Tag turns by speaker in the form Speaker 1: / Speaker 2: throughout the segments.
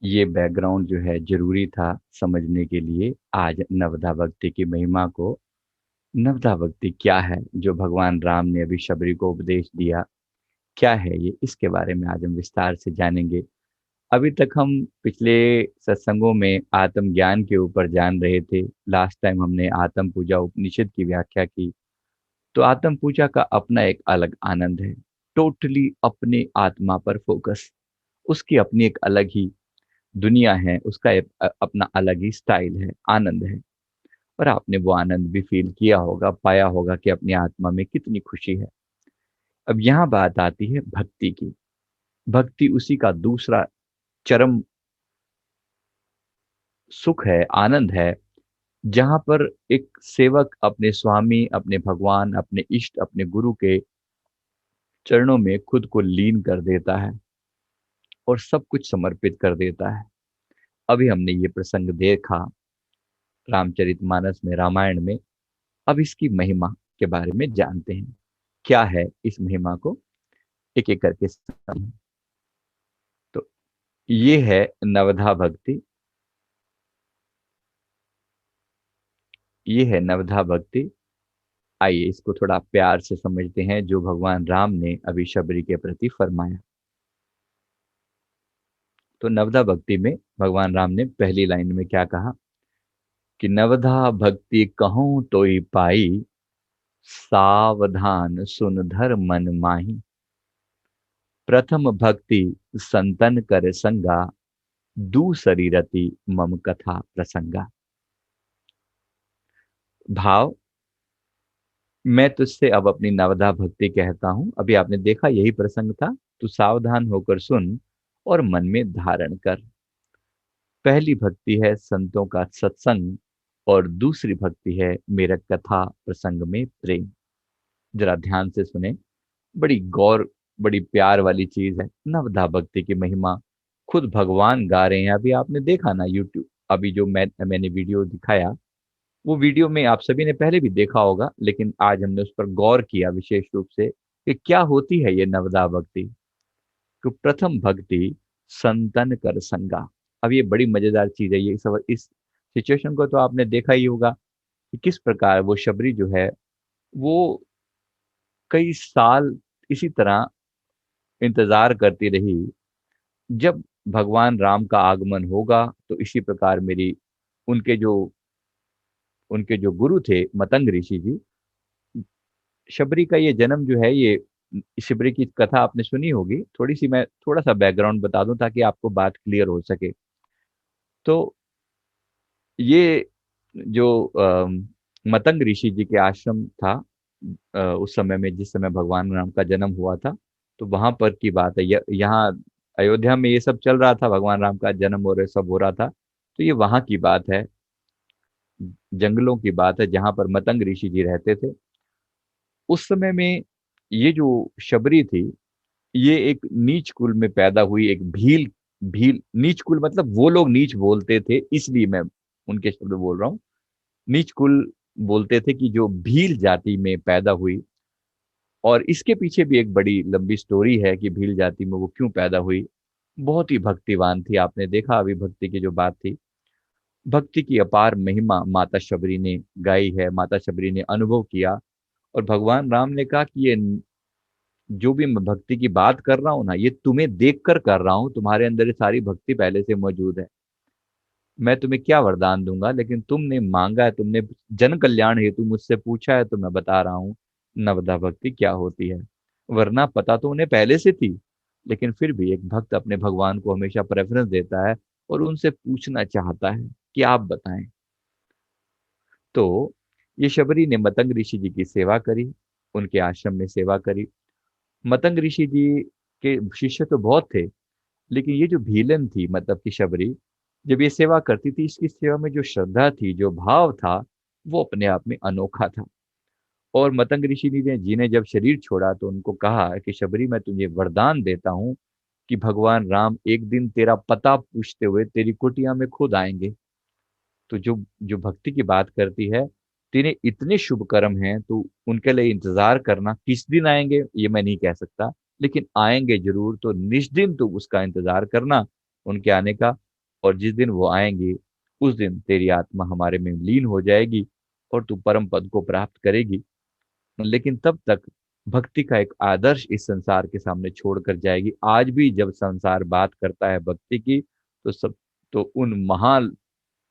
Speaker 1: ये बैकग्राउंड जो है ज़रूरी था समझने के लिए। आज नवधा भक्ति की महिमा को, नवधा भक्ति क्या है जो भगवान राम ने अभी शबरी को उपदेश दिया, क्या है ये? इसके बारे में आज हम विस्तार से जानेंगे। अभी तक हम पिछले सत्संगों में आत्मज्ञान के ऊपर जान रहे थे। लास्ट टाइम हमने आत्म पूजा उपनिषद की व्याख्या की। तो आत्म पूजा का अपना एक अलग आनंद है। टोटली अपने आत्मा पर फोकस। उसकी अपनी एक अलग ही दुनिया है, उसका एक अपना अलग ही स्टाइल है, आनंद है। और आपने वो आनंद भी फील किया होगा, पाया होगा कि अपनी आत्मा में कितनी खुशी है। अब यहाँ बात आती है भक्ति की। भक्ति उसी का दूसरा चरम सुख है, आनंद है, जहाँ पर एक सेवक अपने स्वामी, अपने भगवान, अपने इष्ट, अपने गुरु के चरणों में खुद को लीन कर देता है और सब कुछ समर्पित कर देता है। अभी हमने ये प्रसंग देखा रामचरितमानस में, रामायण में। अब इसकी महिमा के बारे में जानते हैं। क्या है इस महिमा को एक एक करके समझें। तो ये है नवधा भक्ति। ये है नवधा भक्ति। आइए इसको थोड़ा प्यार से समझते हैं जो भगवान राम ने अभी शबरी के प्रति फरमाया। तो नवधा भक्ति में भगवान राम ने पहली लाइन में क्या कहा कि नवधा भक्ति कहूं तो ही पाई, सावधान सुन धर मन माही। प्रथम भक्ति संतन कर संगा, दूसरी रति मम कथा प्रसंगा। भाव, मैं तुझसे अब अपनी नवधा भक्ति कहता हूं। अभी आपने देखा यही प्रसंग था। तू सावधान होकर सुन और मन में धारण कर। पहली भक्ति है संतों का सत्संग और दूसरी भक्ति है मेरा कथा प्रसंग में प्रेम। जरा ध्यान से सुने, बड़ी गौर, बड़ी प्यार वाली चीज है नवधा भक्ति की महिमा। खुद भगवान गा रहे हैं। अभी आपने देखा ना यूट्यूब, अभी जो मैंने वीडियो दिखाया, वो वीडियो में आप सभी ने पहले भी देखा होगा, लेकिन आज हमने उस पर गौर किया विशेष रूप से कि क्या होती है ये नवधा भक्ति। तो प्रथम भक्ति संतन कर संगा। अब ये बड़ी मजेदार चीज है। ये सब इस सिचुएशन को तो आपने देखा ही होगा कि किस प्रकार वो शबरी जो है वो कई साल इसी तरह इंतजार करती रही, जब भगवान राम का आगमन होगा तो इसी प्रकार मेरी, उनके जो उनके जो गुरु थे मतंग ऋषि जी, शबरी का ये जन्म जो है, ये शबरी की कथा आपने सुनी होगी। थोड़ी सी मैं थोड़ा सा बैकग्राउंड बता दूं ताकि आपको बात क्लियर हो सके। तो ये जो मतंग ऋषि जी के आश्रम था, उस समय में जिस समय भगवान राम का जन्म हुआ था, तो वहां पर की बात है। यहाँ अयोध्या में ये सब चल रहा था, भगवान राम का जन्म और ये सब हो रहा था। तो ये वहां की बात है, जंगलों की बात है जहां पर मतंग ऋषि जी रहते थे। उस समय में ये जो शबरी थी, ये एक नीच कुल में पैदा हुई, एक भील। भील नीच कुल मतलब वो लोग नीच बोलते थे, इसलिए मैं उनके शब्द बोल रहा हूँ। नीच कुल बोलते थे कि जो भील जाति में पैदा हुई। और इसके पीछे भी एक बड़ी लंबी स्टोरी है कि भील जाति में वो क्यों पैदा हुई। बहुत ही भक्तिवान थी। आपने देखा अभी भक्ति की जो बात थी, भक्ति की अपार महिमा माता शबरी ने गाई है, माता शबरी ने अनुभव किया। और भगवान राम ने कहा कि ये जो भी मैं भक्ति की बात कर रहा हूं ना, ये तुम्हें देख कर रहा हूं। तुम्हारे अंदर ये सारी भक्ति पहले से मौजूद है। मैं तुम्हें क्या वरदान दूंगा, लेकिन तुमने मांगा है, तुमने जन कल्याण हेतु मुझसे पूछा है, तो मैं बता रहा हूँ नवधा भक्ति क्या होती है। वरना पता तो उन्हें पहले से थी, लेकिन फिर भी एक भक्त अपने भगवान को हमेशा प्रेफरेंस देता है और उनसे पूछना चाहता है कि आप बताएं। तो ये शबरी ने मतंग ऋषि जी की सेवा करी, उनके आश्रम में सेवा करी। मतंग ऋषि जी के शिष्य तो बहुत थे, लेकिन ये जो भीलन थी, मतलब कि शबरी, जब ये सेवा करती थी, इसकी सेवा में जो श्रद्धा थी, जो भाव था, वो अपने आप में अनोखा था। और मतंग ऋषि जी ने जब शरीर छोड़ा तो उनको कहा कि शबरी, मैं तुझे वरदान देता हूँ कि भगवान राम एक दिन तेरा पता पूछते हुए तेरी कुटिया में खुद आएंगे। तो जो जो भक्ति की बात करती है, तेरे इतने शुभ कर्म हैं, तो उनके लिए इंतजार करना। किस दिन आएंगे ये मैं नहीं कह सकता, लेकिन आएंगे जरूर। तो निष्दिन तू उसका इंतजार करना, उनके आने का। और जिस दिन वो आएंगे उस दिन तेरी आत्मा हमारे में लीन हो जाएगी और तू परम पद को प्राप्त करेगी। लेकिन तब तक भक्ति का एक आदर्श इस संसार के सामने छोड़कर जाएगी। आज भी जब संसार बात करता है भक्ति की, तो सब तो उन महान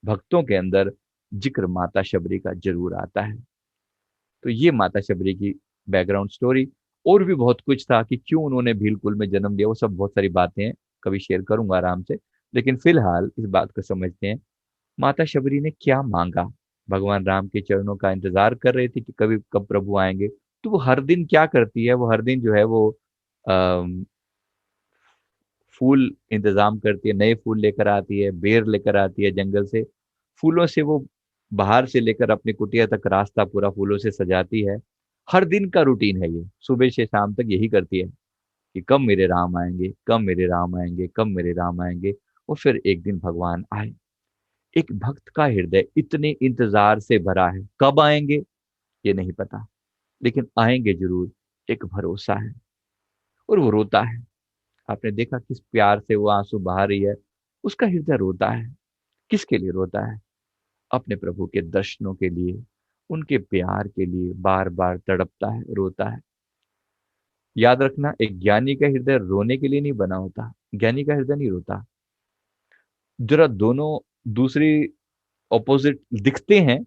Speaker 1: भक्तों के अंदर जिक्र माता शबरी का जरूर आता है। तो ये माता शबरी की बैकग्राउंड स्टोरी। और भी बहुत कुछ था कि क्यों उन्होंने भीलकुल में जन्म लिया, वो सब बहुत सारी बातें हैं, कभी शेयर करूंगा आराम से। लेकिन फिलहाल इस बात को समझते हैं, माता शबरी ने क्या मांगा। भगवान राम के चरणों का इंतजार कर रही थी कि कभी कब प्रभु आएंगे। तो वो हर दिन क्या करती है, वो हर दिन जो है वो अम, फूल इंतजाम करती है, नए फूल लेकर आती है, बेर लेकर आती है जंगल से। फूलों से वो बाहर से लेकर अपनी कुटिया तक रास्ता पूरा फूलों से सजाती है। हर दिन का रूटीन है ये, सुबह से शाम तक यही करती है कि कब मेरे राम आएंगे, कब मेरे राम आएंगे, कब मेरे राम आएंगे। और फिर एक दिन भगवान आए। एक भक्त का हृदय इतने इंतजार से भरा है, कब आएंगे ये नहीं पता, लेकिन आएंगे जरूर, एक भरोसा है। और वो रोता है। आपने देखा किस प्यार से वो आंसू बहा रही है। उसका हृदय रोता है। किसके लिए रोता है? अपने प्रभु के दर्शनों के लिए, उनके प्यार के लिए बार बार तड़पता है, रोता है। याद रखना, एक ज्ञानी का हृदय रोने के लिए नहीं बना होता। ज्ञानी का हृदय नहीं रोता। जरा दोनों दूसरी ऑपोजिट दिखते हैं,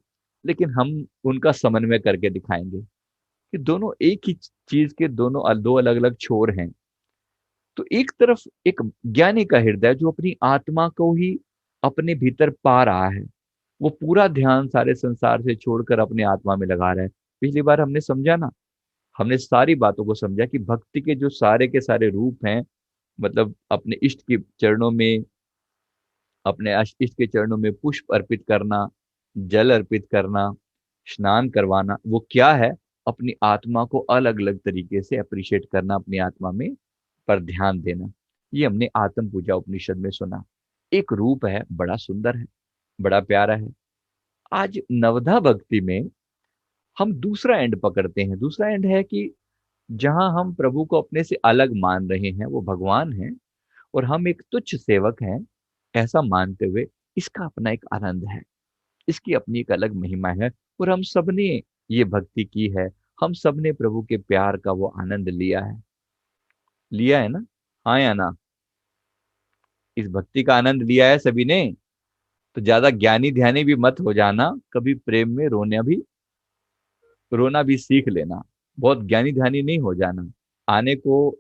Speaker 1: लेकिन हम उनका समन्वय करके दिखाएंगे कि दोनों एक ही चीज के दोनों दो अलग अलग छोर हैं। तो एक तरफ एक ज्ञानी का हृदय जो अपनी आत्मा को ही अपने भीतर पा रहा है, वो पूरा ध्यान सारे संसार से छोड़कर अपने आत्मा में लगा रहा है। पिछली बार हमने समझा ना, हमने सारी बातों को समझा कि भक्ति के जो सारे के सारे रूप हैं, मतलब अपने इष्ट के चरणों में, अपने इष्ट के चरणों में पुष्प अर्पित करना, जल अर्पित करना, स्नान करवाना, वो क्या है? अपनी आत्मा को अलग अलग तरीके से अप्रिशिएट करना, अपनी आत्मा में पर ध्यान देना। ये हमने आत्म पूजा उपनिषद में सुना। एक रूप है, बड़ा सुंदर है, बड़ा प्यारा है। आज नवधा भक्ति में हम दूसरा एंड पकड़ते हैं। दूसरा एंड है कि जहां हम प्रभु को अपने से अलग मान रहे हैं, वो भगवान हैं और हम एक तुच्छ सेवक हैं, ऐसा मानते हुए इसका अपना एक आनंद है, इसकी अपनी एक अलग महिमा है। और हम सबने ये भक्ति की है, हम सबने प्रभु के प्यार का वो आनंद लिया है। लिया है ना? हाँ या ना? इस भक्ति का आनंद लिया है सभी ने। तो ज्यादा ज्ञानी ध्यानी भी मत हो जाना, कभी प्रेम में रोना भी सीख लेना। बहुत ज्ञानी ध्यानी नहीं हो जाना। आने को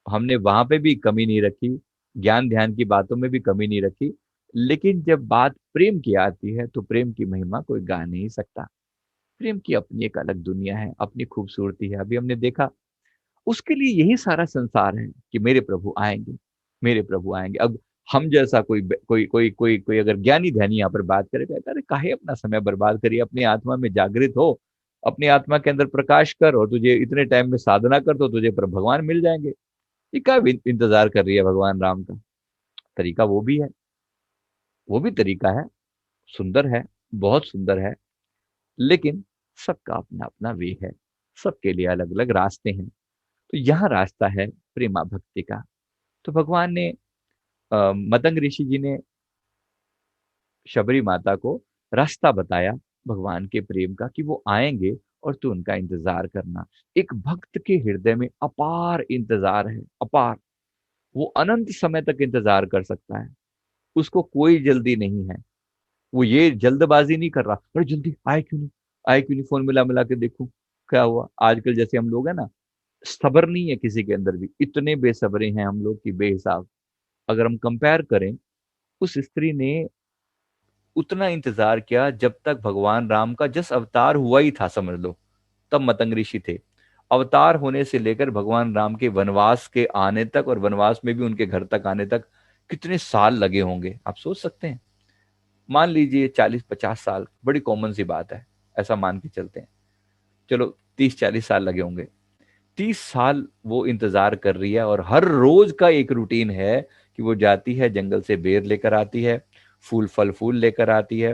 Speaker 1: हमने वहां पे भी कमी नहीं रखी, ज्ञान ध्यान की बातों में भी कमी नहीं रखी। लेकिन जब बात प्रेम की आती है, तो प्रेम की महिमा कोई गा नहीं सकता। प्रेम की अपनी एक अलग दुनिया है, अपनी खूबसूरती है। अभी हमने देखा, उसके लिए यही सारा संसार है कि मेरे प्रभु आएंगे, मेरे प्रभु आएंगे। अब हम जैसा कोई अगर ज्ञानी ध्यानी यहाँ पर बात करे, कहता अरे काहे अपना समय बर्बाद करिए, अपनी आत्मा में जागृत हो, अपनी आत्मा के अंदर प्रकाश कर, और तुझे इतने टाइम में साधना कर तो तुझे पर भगवान मिल जाएंगे। ये क्या इंतजार कर रही है भगवान राम का? तरीका वो भी है, वो भी तरीका है, सुंदर है, बहुत सुंदर है। लेकिन सबका अपना अपना वे है, सबके लिए अलग अलग रास्ते हैं। तो यहाँ रास्ता है प्रेमा भक्ति का। तो भगवान ने मतंग ऋषि जी ने शबरी माता को रास्ता बताया भगवान के प्रेम का, कि वो आएंगे और तू उनका इंतजार करना। एक भक्त के हृदय में अपार इंतजार है, अपार। वो अनंत समय तक इंतजार कर सकता है, उसको कोई जल्दी नहीं है। वो ये जल्दबाजी नहीं कर रहा, अरे जल्दी आए क्यों नहीं, आए क्यों नहीं, फोन मिला मिला के देखूं क्या हुआ। आजकल जैसे हम लोग है ना, सब्र नहीं है किसी के अंदर भी, इतने बेसब्रे हैं हम लोग की बेहिसाब। अगर हम कंपेयर करें, उस स्त्री ने उतना इंतजार किया जब तक भगवान राम का जस अवतार हुआ ही था, समझ लो, तब मतंग ऋषि थे। अवतार होने से लेकर भगवान राम के वनवास के आने तक, और वनवास में भी उनके घर तक आने तक कितने साल लगे होंगे, आप सोच सकते हैं। मान लीजिए 40-50 साल, बड़ी कॉमन सी बात है, ऐसा मान के चलते हैं। चलो 30-40 साल लगे होंगे। 30 साल वो इंतजार कर रही है, और हर रोज का एक रूटीन है कि वो जाती है जंगल से बेर लेकर आती है, फूल फल फूल लेकर आती है,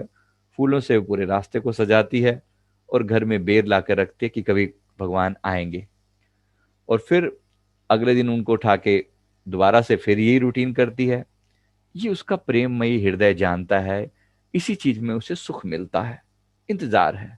Speaker 1: फूलों से पूरे रास्ते को सजाती है, और घर में बेर लाकर रखती है कि कभी भगवान आएंगे। और फिर अगले दिन उनको उठा के दोबारा से फिर यही रूटीन करती है ये उसका प्रेममयी हृदय जानता है, इसी चीज में उसे सुख मिलता है। इंतजार है,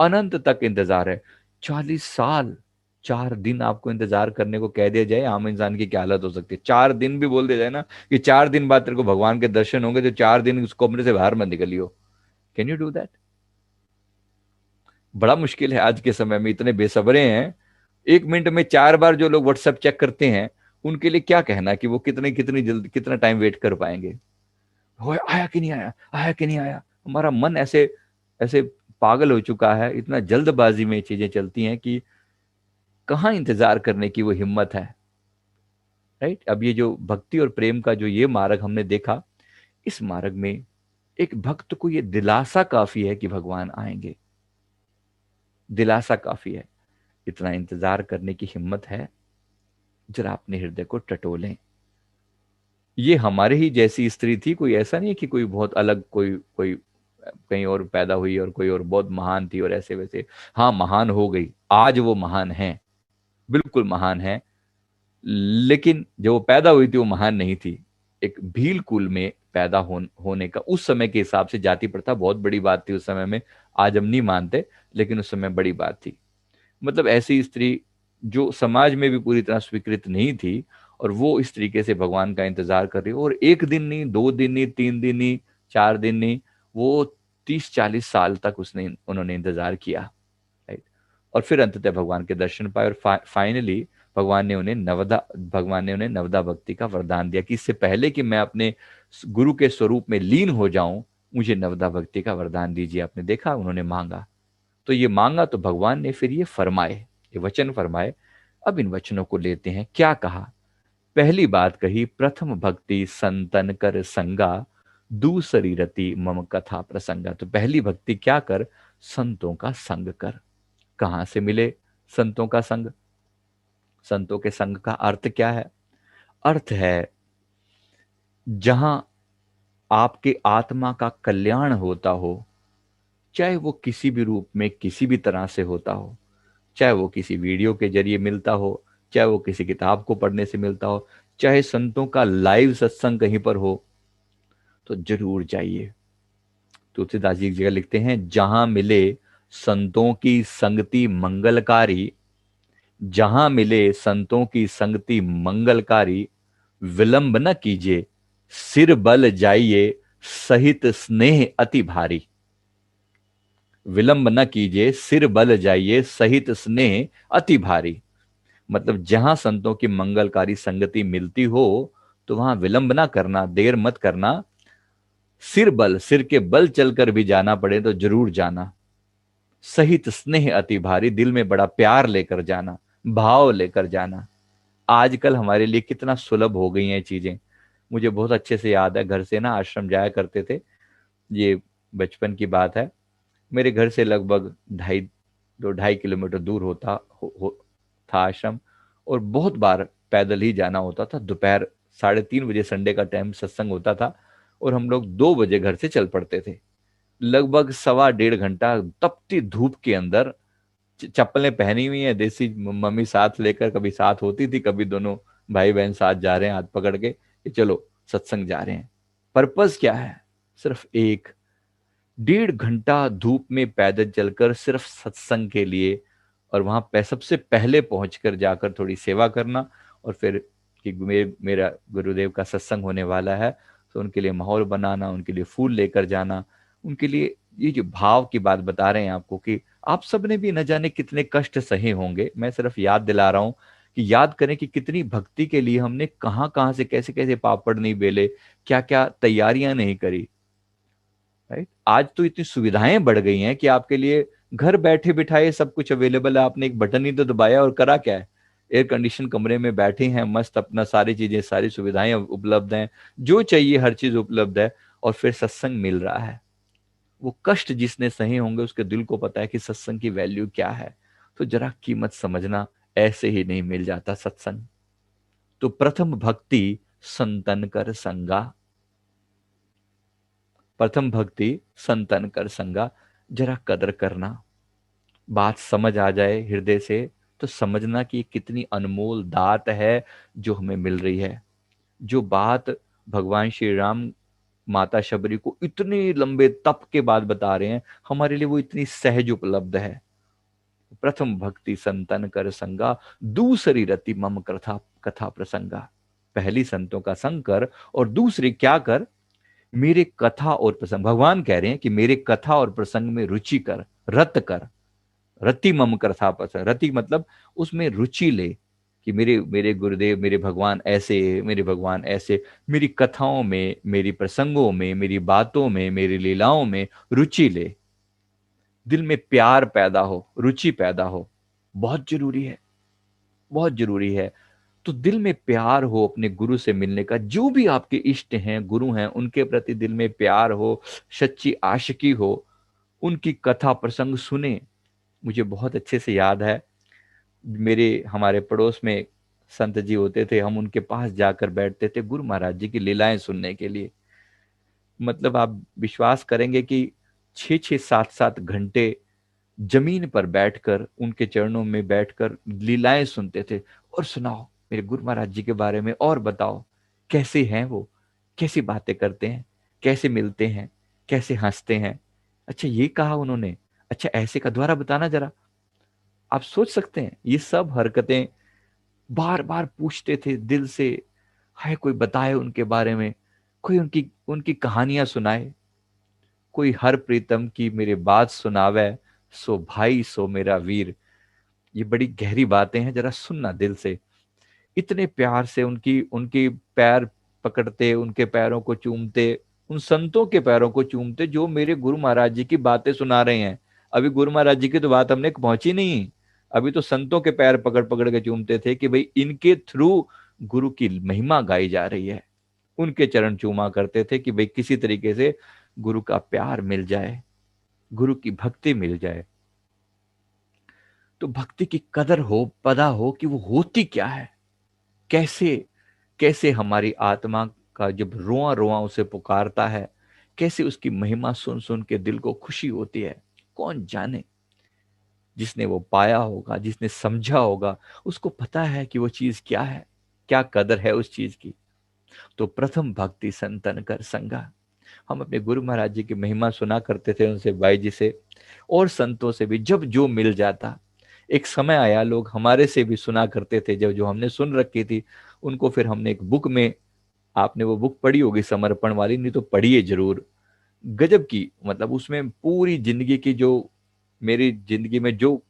Speaker 1: अनंत तक इंतजार है। 40 साल, 4 दिन आपको इंतजार करने को कह दिया जाए, आम इंसान की क्या हालत हो सकती है। 4 दिन भी बोल दिया जाए ना कि 4 दिन बाद तेरे को भगवान के दर्शन होंगे, तो 4 दिन उस कमरे से बाहर मत निकलियो। Can you do that? बड़ा मुश्किल है। आज के समय में इतने बेसब्रे हैं, 1 मिनट में 4 बार जो लोग व्हाट्सएप चेक करते हैं, उनके लिए क्या कहना कि वो कितने कितनी जल्द कितना टाइम वेट कर पाएंगे। हो आया कि नहीं आया, आया कि नहीं आया। हमारा मन ऐसे ऐसे पागल हो चुका है, इतना जल्दबाजी में चीजें चलती हैं कि कहाँ इंतजार करने की वो हिम्मत है। राइट। अब ये जो भक्ति और प्रेम का जो ये मार्ग हमने देखा, इस मार्ग में एक भक्त को ये दिलासा काफी है कि भगवान आएंगे। दिलासा काफी है। इतना इंतजार करने की हिम्मत है, जरा अपने हृदय को टटोलें। ये हमारे ही जैसी स्त्री थी, कोई ऐसा नहीं है कि कोई बहुत अलग, कोई कोई कहीं और पैदा हुई और कोई और बहुत महान थी और ऐसे वैसे। हाँ, महान हो गई, आज वो महान है, बिल्कुल महान है। लेकिन जो वो पैदा हुई थी वो महान नहीं थी। एक भील कुल में पैदा होने का उस समय के हिसाब से जाति प्रथा बहुत बड़ी बात थी उस समय में। आज हम नहीं मानते, लेकिन उस समय बड़ी बात थी। मतलब ऐसी स्त्री जो समाज में भी पूरी तरह स्वीकृत नहीं थी, और वो इस तरीके से भगवान का इंतजार कर रही हो, और 1 दिन नहीं, 2 दिन नहीं, 3 दिन नहीं, 4 दिन नहीं, वो 30-40 साल तक उसने उन्होंने इंतजार किया। राइट। और फिर अंततः भगवान के दर्शन पाए, और फाइनली भगवान ने उन्हें नवदा भक्ति का वरदान दिया कि इससे पहले कि मैं अपने गुरु के स्वरूप में लीन हो जाऊं, मुझे नवदा भक्ति का वरदान दीजिए। आपने देखा, उन्होंने मांगा, तो ये मांगा तो भगवान ने फिर ये फरमाए, ये वचन फरमाए। अब इन वचनों को लेते हैं। क्या कहा? पहली बात कही, प्रथम भक्ति संतन कर संगा, दूसरी रति मम कथा प्रसंगा। तो पहली भक्ति क्या कर? संतों का संग कर। कहां से मिले संतों का संग? संतों के संग का अर्थ क्या है? अर्थ है जहां आपके आत्मा का कल्याण होता हो, चाहे वो किसी भी रूप में किसी भी तरह से होता हो, चाहे वो किसी वीडियो के जरिए मिलता हो, चाहे वो किसी किताब को पढ़ने से मिलता हो, चाहे संतों का लाइव सत्संग कहीं पर हो, तो जरूर जाइए। तुलसीदास जी एक जगह लिखते हैं, जहां मिले संतों की संगति मंगलकारी, जहां मिले संतों की संगति मंगलकारी, विलंब न कीजिए सिर बल जाइए, सहित स्नेह अति भारी। विलंब न कीजिए सिर बल जाइए, सहित स्नेह अति भारी। मतलब जहां संतों की मंगलकारी संगति मिलती हो, तो वहां विलंब ना करना, देर मत करना। सिर के बल चलकर भी जाना पड़े तो जरूर जाना। सहित स्नेह अति भारी, दिल में बड़ा प्यार लेकर जाना, भाव लेकर जाना। आजकल हमारे लिए कितना सुलभ हो गई हैं चीजें। मुझे बहुत अच्छे से याद है, घर से ना आश्रम जाया करते थे। ये बचपन की बात है। मेरे घर से लगभग 2-2.5 किलोमीटर दूर था आश्रम। और बहुत बार पैदल ही जाना होता था। दोपहर 3:30 बजे संडे का टाइम सत्संग होता था, और हम लोग 2 बजे घर से चल पड़ते थे। लगभग सवा डेढ़ घंटा तपती धूप के अंदर, चप्पलें पहनी हुई हैं देसी, मम्मी साथ लेकर, कभी साथ होती थी, कभी दोनों भाई बहन साथ जा रहे हैं हाथ पकड़ के कि चलो सत्संग जा रहे हैं। पर्पस क्या है? सिर्फ एक 1.5 घंटा धूप में पैदल चलकर सिर्फ सत्संग के लिए, और वहां पे सबसे पहले पहुंचकर जाकर थोड़ी सेवा करना, और फिर कि मेरा गुरुदेव का सत्संग होने वाला है, तो उनके लिए माहौल बनाना, उनके लिए फूल लेकर जाना, उनके लिए। ये जो भाव की बात बता रहे हैं आपको कि आप सबने भी न जाने कितने कष्ट सहे होंगे। मैं सिर्फ याद दिला रहा हूं कि याद करें कि कितनी भक्ति के लिए हमने कहां कहां से कैसे कैसे पापड़ नहीं बेले, क्या क्या तैयारियां नहीं करी। राइट। आज तो इतनी सुविधाएं बढ़ गई हैं कि आपके लिए घर बैठे बिठाए सब कुछ अवेलेबल है। आपने एक बटन ही तो दबाया और करा क्या है, एयर कंडीशन कमरे में बैठे हैं मस्त, अपना सारी चीजें, सारी सुविधाएं उपलब्ध हैं, जो चाहिए हर चीज उपलब्ध है, और फिर सत्संग मिल रहा है। वो कष्ट जिसने सहे होंगे उसके दिल को पता है कि सत्संग की वैल्यू क्या है। तो जरा कीमत समझना, ऐसे ही नहीं मिल जाता सत्संग। तो प्रथम भक्ति संतन कर संगा, प्रथम भक्ति संतन कर संगा। जरा कदर करना, बात समझ आ जाए हृदय से, तो समझना कि ये कितनी अनमोल दात है जो हमें मिल रही है। जो बात भगवान श्री राम माता शबरी को इतने लंबे तप के बाद बता रहे हैं, हमारे लिए वो इतनी सहज उपलब्ध है। प्रथम भक्ति संतन कर संगा, दूसरी रति मम कथा कथा प्रसंगा। पहली संतों का संग कर, और दूसरी क्या कर, मेरे कथा और प्रसंग। भगवान कह रहे हैं कि मेरे कथा और प्रसंग में रुचि कर, रत कर। रति मम कथा प्रसंग, रति मतलब उसमें रुचि ले, कि मेरे मेरे गुरुदेव, मेरे भगवान ऐसे, मेरे भगवान ऐसे। मेरी कथाओं में, मेरी प्रसंगों में, मेरी बातों में, मेरी लीलाओं में रुचि ले। दिल में प्यार पैदा हो, रुचि पैदा हो, बहुत जरूरी है, बहुत जरूरी है। तो दिल में प्यार हो अपने गुरु से मिलने का, जो भी आपके इष्ट हैं, गुरु हैं, उनके प्रति दिल में प्यार हो, सच्ची आशिकी हो, उनकी कथा प्रसंग सुने। मुझे बहुत अच्छे से याद है, मेरे हमारे पड़ोस में संत जी होते थे, हम उनके पास जाकर बैठते थे गुरु महाराज जी की लीलाएं सुनने के लिए। मतलब आप विश्वास करेंगे कि 6-6 7-7 घंटे जमीन पर बैठकर, उनके चरणों में बैठकर लीलाएं सुनते थे। और सुनाओ मेरे गुरु महाराज जी के बारे में, और बताओ कैसे हैं वो, कैसी बातें करते हैं, कैसे मिलते हैं, कैसे हंसते हैं। अच्छा ये कहा उन्होंने, अच्छा ऐसे का, दोबारा बताना जरा। आप सोच सकते हैं, ये सब हरकतें बार बार पूछते थे दिल से। है कोई बताए उनके बारे में, कोई उनकी उनकी कहानियां सुनाए, कोई हर प्रीतम की मेरे बात सुनावे, सो भाई सो मेरा वीर। ये बड़ी गहरी बातें हैं, जरा सुनना दिल से। इतने प्यार से उनकी उनकी पैर पकड़ते, उनके पैरों को चूमते, उन संतों के पैरों को चूमते जो मेरे गुरु महाराज जी की बातें सुना रहे हैं। अभी गुरु महाराज जी की तो बात हमने पहुंची नहीं, अभी तो संतों के पैर पकड़ पकड़ के चूमते थे कि भाई इनके थ्रू गुरु की महिमा गाई जा रही है। उनके चरण चूमा करते थे कि भाई किसी तरीके से गुरु का प्यार मिल जाए, गुरु की भक्ति मिल जाए। तो भक्ति की कदर हो, पता हो कि वो होती क्या है, कैसे कैसे हमारी आत्मा का जब रोआ रोआ उसे पुकारता है, कैसे उसकी महिमा सुन सुन के दिल को खुशी होती है। कौन जाने, जिसने वो पाया होगा, जिसने समझा होगा, उसको पता है कि वो चीज क्या है, क्या कदर है उस चीज की। तो प्रथम भक्ति संतन कर संगा। हम अपने गुरु महाराज जी की महिमा सुना करते थे उनसे, भाई जी से और संतों से भी, जब जो मिल जाता। एक समय आया लोग हमारे से भी सुना करते थे, जब जो हमने सुन रखी थी उनको फिर हमने एक बुक में, आपने वो बुक पढ़ी होगी समर्पण वाली, नहीं तो पढ़िए जरूर। गजब की, मतलब उसमें पूरी जिंदगी की जो, मेरी जिंदगी में जो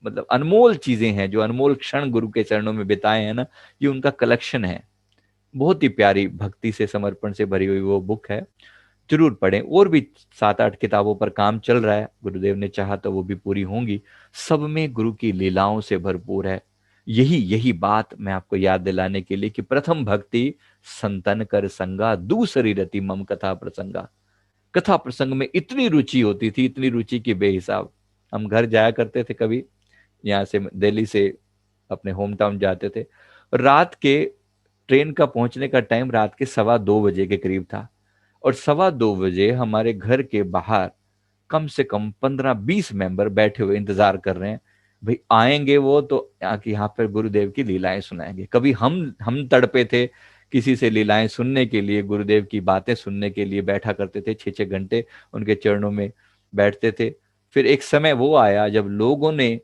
Speaker 1: मतलब अनमोल चीजें हैं, जो अनमोल क्षण गुरु के चरणों में बिताए हैं ना, ये उनका कलेक्शन है। बहुत ही प्यारी भक्ति से, समर्पण से भरी हुई वो बुक है, जरूर पढ़ें। और भी 7-8 किताबों पर काम चल रहा है, गुरुदेव ने चाहा तो वो भी पूरी होंगी। सब में गुरु की लीलाओं से भरपूर है। यही यही बात मैं आपको याद दिलाने के लिए कि प्रथम भक्ति संतन कर संगा, दूसरी रति मम कथा प्रसंगा। कथा प्रसंग में इतनी रुचि होती थी, इतनी रुचि की बेहिसाब। हम घर जाया करते थे कभी, यहाँ से दिल्ली से अपने होम टाउन जाते थे, रात के ट्रेन का पहुंचने का टाइम रात के 2:15 बजे के करीब था। और 2:15 बजे हमारे घर के बाहर कम से कम 15-20 मेंबर बैठे हुए इंतजार कर रहे हैं, भाई आएंगे वो तो आके यहाँ पर गुरुदेव की लीलाएं सुनाएंगे। कभी हम तड़पे थे किसी से लीलाएं सुनने के लिए, गुरुदेव की बातें सुनने के लिए बैठा करते थे, 6-6 घंटे उनके चरणों में बैठते थे। फिर एक समय वो आया जब लोगों ने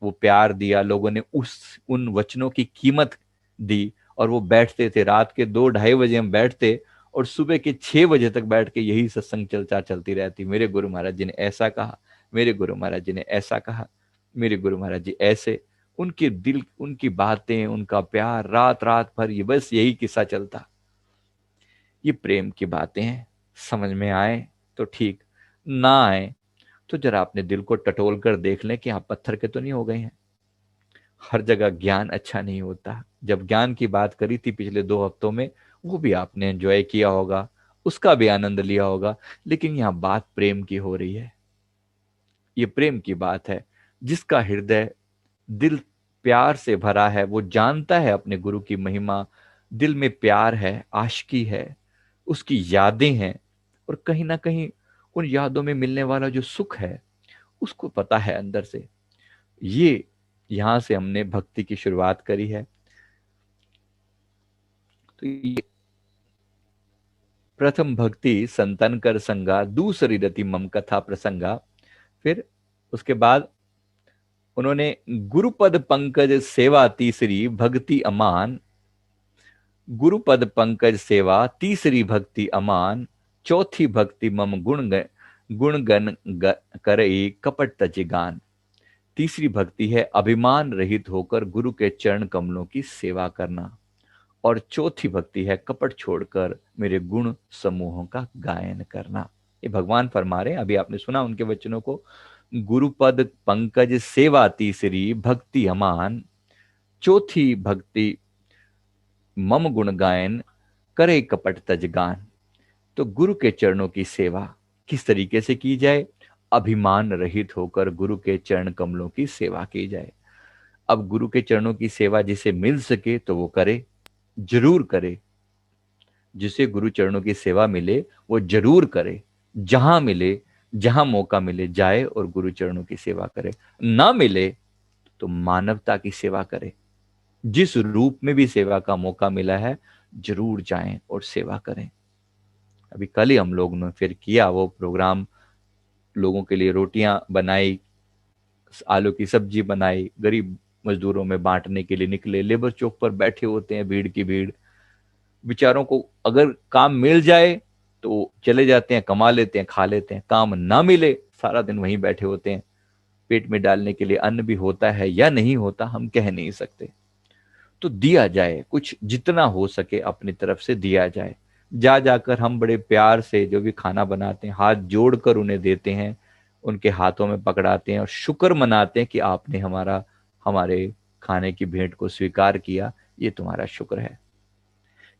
Speaker 1: वो प्यार दिया, लोगों ने उस उन वचनों की कीमत दी, और वो बैठते थे रात के 2-2:30 बजे हम बैठते, और सुबह के 6 बजे तक बैठ के यही सत्संग चर्चा चलती रहती। मेरे गुरु महाराज जी ने ऐसा कहा, मेरे गुरु महाराज जी ने ऐसा कहा, मेरे गुरु महाराज जी ऐसे। उनके दिल, उनकी बातें, उनका प्यार, रात रात भर ये बस यही किस्सा चलता। ये प्रेम की बातें हैं, समझ में आए तो ठीक, ना आए तो जरा अपने दिल को टटोल कर देख लें कि आप पत्थर के तो नहीं हो गए हैं। हर जगह ज्ञान अच्छा नहीं होता। जब ज्ञान की बात करी थी पिछले 2 हफ्तों में, वो भी आपने एंजॉय किया होगा, उसका भी आनंद लिया होगा। लेकिन यहाँ बात प्रेम की हो रही है, ये प्रेम की बात है। जिसका हृदय, दिल प्यार से भरा है, वो जानता है अपने गुरु की महिमा। दिल में प्यार है, आशिकी है, उसकी यादें हैं, और कहीं ना कहीं उन यादों में मिलने वाला जो सुख है, उसको पता है अंदर से। ये, यहां से हमने भक्ति की शुरुआत करी है। तो ये प्रथम भक्ति संतन कर संगा, दूसरी रति मम कथा प्रसंगा। फिर उसके बाद उन्होंने गुरुपद पंकज सेवा तीसरी भक्ति अमान, गुरुपद पंकज सेवा तीसरी भक्ति अमान, चौथी भक्ति मम गुण गण करई कपट तज गान। तीसरी भक्ति है अभिमान रहित होकर गुरु के चरण कमलों की सेवा करना, और चौथी भक्ति है कपट छोड़कर मेरे गुण समूहों का गायन करना। ये भगवान फरमा रहे हैं, अभी आपने सुना उनके वचनों को। गुरुपद पंकज सेवा तीसरी भक्ति अमान, चौथी भक्ति मम गुण गायन करे कपट तज गान। तो गुरु के चरणों की सेवा किस तरीके से की जाए? अभिमान रहित होकर गुरु के चरण कमलों की सेवा की जाए। अब गुरु के चरणों की सेवा जिसे मिल सके तो वो करे, जरूर करे। जिसे गुरु चरणों की सेवा मिले वो जरूर करे, जहां मिले, जहां मौका मिले जाए और गुरु चरणों की सेवा करे। ना मिले तो मानवता की सेवा करे। जिस रूप में भी सेवा का मौका मिला है जरूर जाएं और सेवा करें। अभी कल ही हम लोग ने फिर किया वो प्रोग्राम, लोगों के लिए रोटियां बनाई, आलू की सब्जी बनाई, गरीब मजदूरों में बांटने के लिए निकले। लेबर चौक पर बैठे होते हैं, भीड़ की भीड़। बेचारों को अगर काम मिल जाए तो चले जाते हैं, कमा लेते हैं, खा लेते हैं। काम ना मिले सारा दिन वहीं बैठे होते हैं। पेट में डालने के लिए अन्न भी होता है या नहीं होता हम कह नहीं सकते। तो दिया जाए, कुछ जितना हो सके अपनी तरफ से दिया जाए। जा जाकर हम बड़े प्यार से जो भी खाना बनाते हैं हाथ जोड़कर उन्हें देते हैं, उनके हाथों में पकड़ाते हैं और शुक्र मनाते हैं कि आपने हमारे खाने की भेंट को स्वीकार किया, ये तुम्हारा शुक्र है।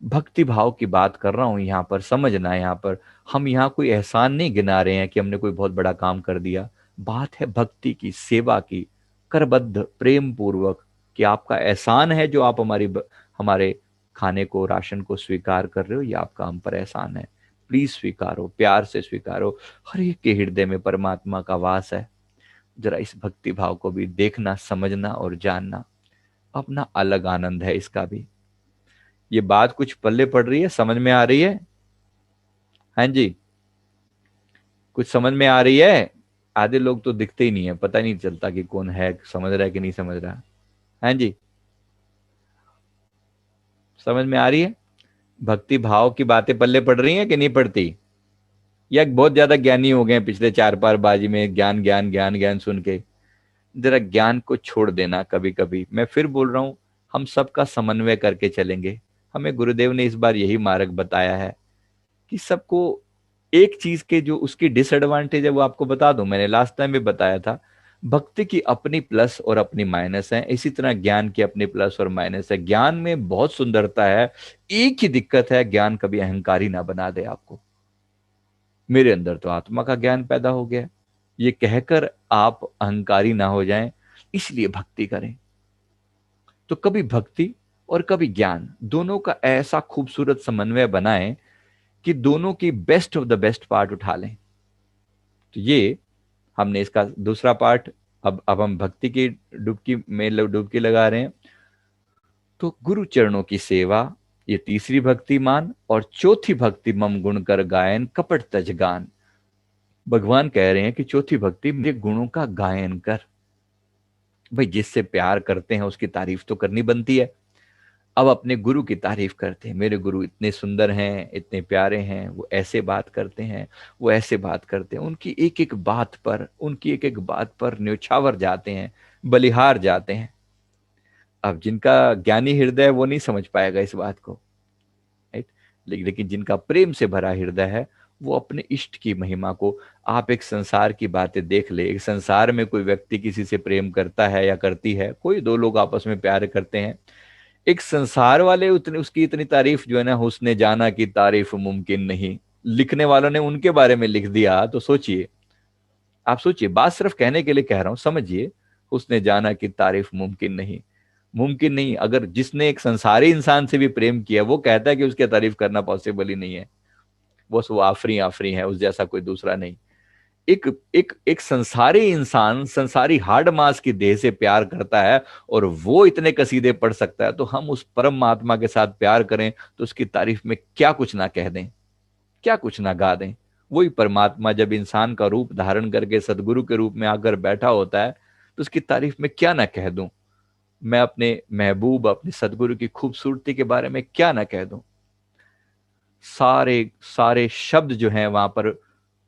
Speaker 1: भक्ति भाव की बात कर रहा हूं यहां पर, समझना। यहां पर हम यहां कोई एहसान नहीं गिना रहे हैं कि हमने कोई बहुत बड़ा काम कर दिया। बात है भक्ति की, सेवा की, करबद्ध प्रेम पूर्वक, कि आपका एहसान है जो आप हमारे खाने को, राशन को स्वीकार कर रहे हो। ये आपका हम पर एहसान है। प्लीज स्वीकारो, प्यार से स्वीकारो। हर एक के हृदय में परमात्मा का वास है। जरा इस भक्ति भाव को भी देखना, समझना और जानना। अपना अलग आनंद है इसका भी। ये बात कुछ पल्ले पड़ रही है, समझ में आ रही है? हाँ जी, कुछ समझ में आ रही है? आधे लोग तो दिखते ही नहीं है, पता नहीं चलता कि कौन है, समझ रहा है कि नहीं समझ रहा। हाँ जी, समझ में आ रही है? भक्ति भाव की बातें पल्ले पड़ रही हैं कि नहीं पड़ती? या बहुत ज्यादा ज्ञानी हो गए पिछले चार पार बाजी में, ज्ञान ज्ञान ज्ञान ज्ञान सुन के? जरा ज्ञान को छोड़ देना कभी कभी। मैं फिर बोल रहा हूं, हम सबका समन्वय करके चलेंगे। हमें गुरुदेव ने इस बार यही मार्ग बताया है कि सबको एक चीज के जो उसकी डिसएडवांटेज है वो आपको बता दूं। मैंने लास्ट टाइम भी बताया था, भक्ति की अपनी प्लस और अपनी माइनस है, इसी तरह ज्ञान की अपनी प्लस और माइनस है। ज्ञान में बहुत सुंदरता है, एक ही दिक्कत है, ज्ञान कभी अहंकारी ना बना दे आपको। मेरे अंदर तो आत्मा का ज्ञान पैदा हो गया, ये कहकर आप अहंकारी ना हो जाएं, इसलिए भक्ति करें। तो कभी भक्ति और कभी ज्ञान, दोनों का ऐसा खूबसूरत समन्वय बनाएं कि दोनों की best of the best part उठा लें। तो ये हमने इसका दूसरा पार्ट, अब हम भक्ति की डुबकी लगा रहे हैं। तो गुरु चरणों की सेवा ये तीसरी भक्ति मान, और चौथी भक्ति मम गुण कर गायन कपट तज गान। भगवान कह रहे हैं कि चौथी भक्ति मेरे गुणों का गायन कर। भाई जिससे प्यार करते हैं उसकी तारीफ तो करनी बनती है। अब अपने गुरु की तारीफ करते हैं, मेरे गुरु इतने सुंदर हैं, इतने प्यारे हैं, वो ऐसे बात करते हैं, वो ऐसे बात करते हैं। उनकी एक एक बात पर न्योछावर जाते हैं, बलिहार जाते हैं। अब जिनका ज्ञानी हृदय है वो नहीं समझ पाएगा इस बात को, राइट? लेकिन जिनका प्रेम से भरा हृदय है वो अपने इष्ट की महिमा को, आप एक संसार की बातें देख ले। एक संसार में कोई व्यक्ति किसी से प्रेम करता है या करती है, कोई दो लोग आपस में प्यार करते हैं, एक संसार वाले उतनी उसकी इतनी तारीफ जो है ना, हुस्ने जाना की तारीफ मुमकिन नहीं, लिखने वालों ने उनके बारे में लिख दिया। तो सोचिए, आप सोचिए, बात सिर्फ कहने के लिए कह रहा हूं, समझिए। हुस्ने जाना की तारीफ मुमकिन नहीं, मुमकिन नहीं। अगर जिसने एक संसारी इंसान से भी प्रेम किया वो कहता है कि उसकी तारीफ करना पॉसिबल ही नहीं है, बस वो आफरी आफरी है, उस जैसा कोई दूसरा नहीं। एक एक एक संसारी इंसान संसारी हाड़ मास की देह से प्यार करता है और वो इतने कसीदे पढ़ सकता है, तो हम उस परम महात्मा के साथ प्यार करें तो उसकी तारीफ में क्या कुछ ना कह दें। क्या कुछ ना गा दें। वही परमात्मा जब इंसान का रूप धारण करके सदगुरु के रूप में आकर बैठा होता है, तो उसकी तारीफ में क्या ना कह दूं। मैं अपने महबूब, अपने सदगुरु की खूबसूरती के बारे में क्या ना कह दूं। सारे सारे शब्द जो हैं वहां पर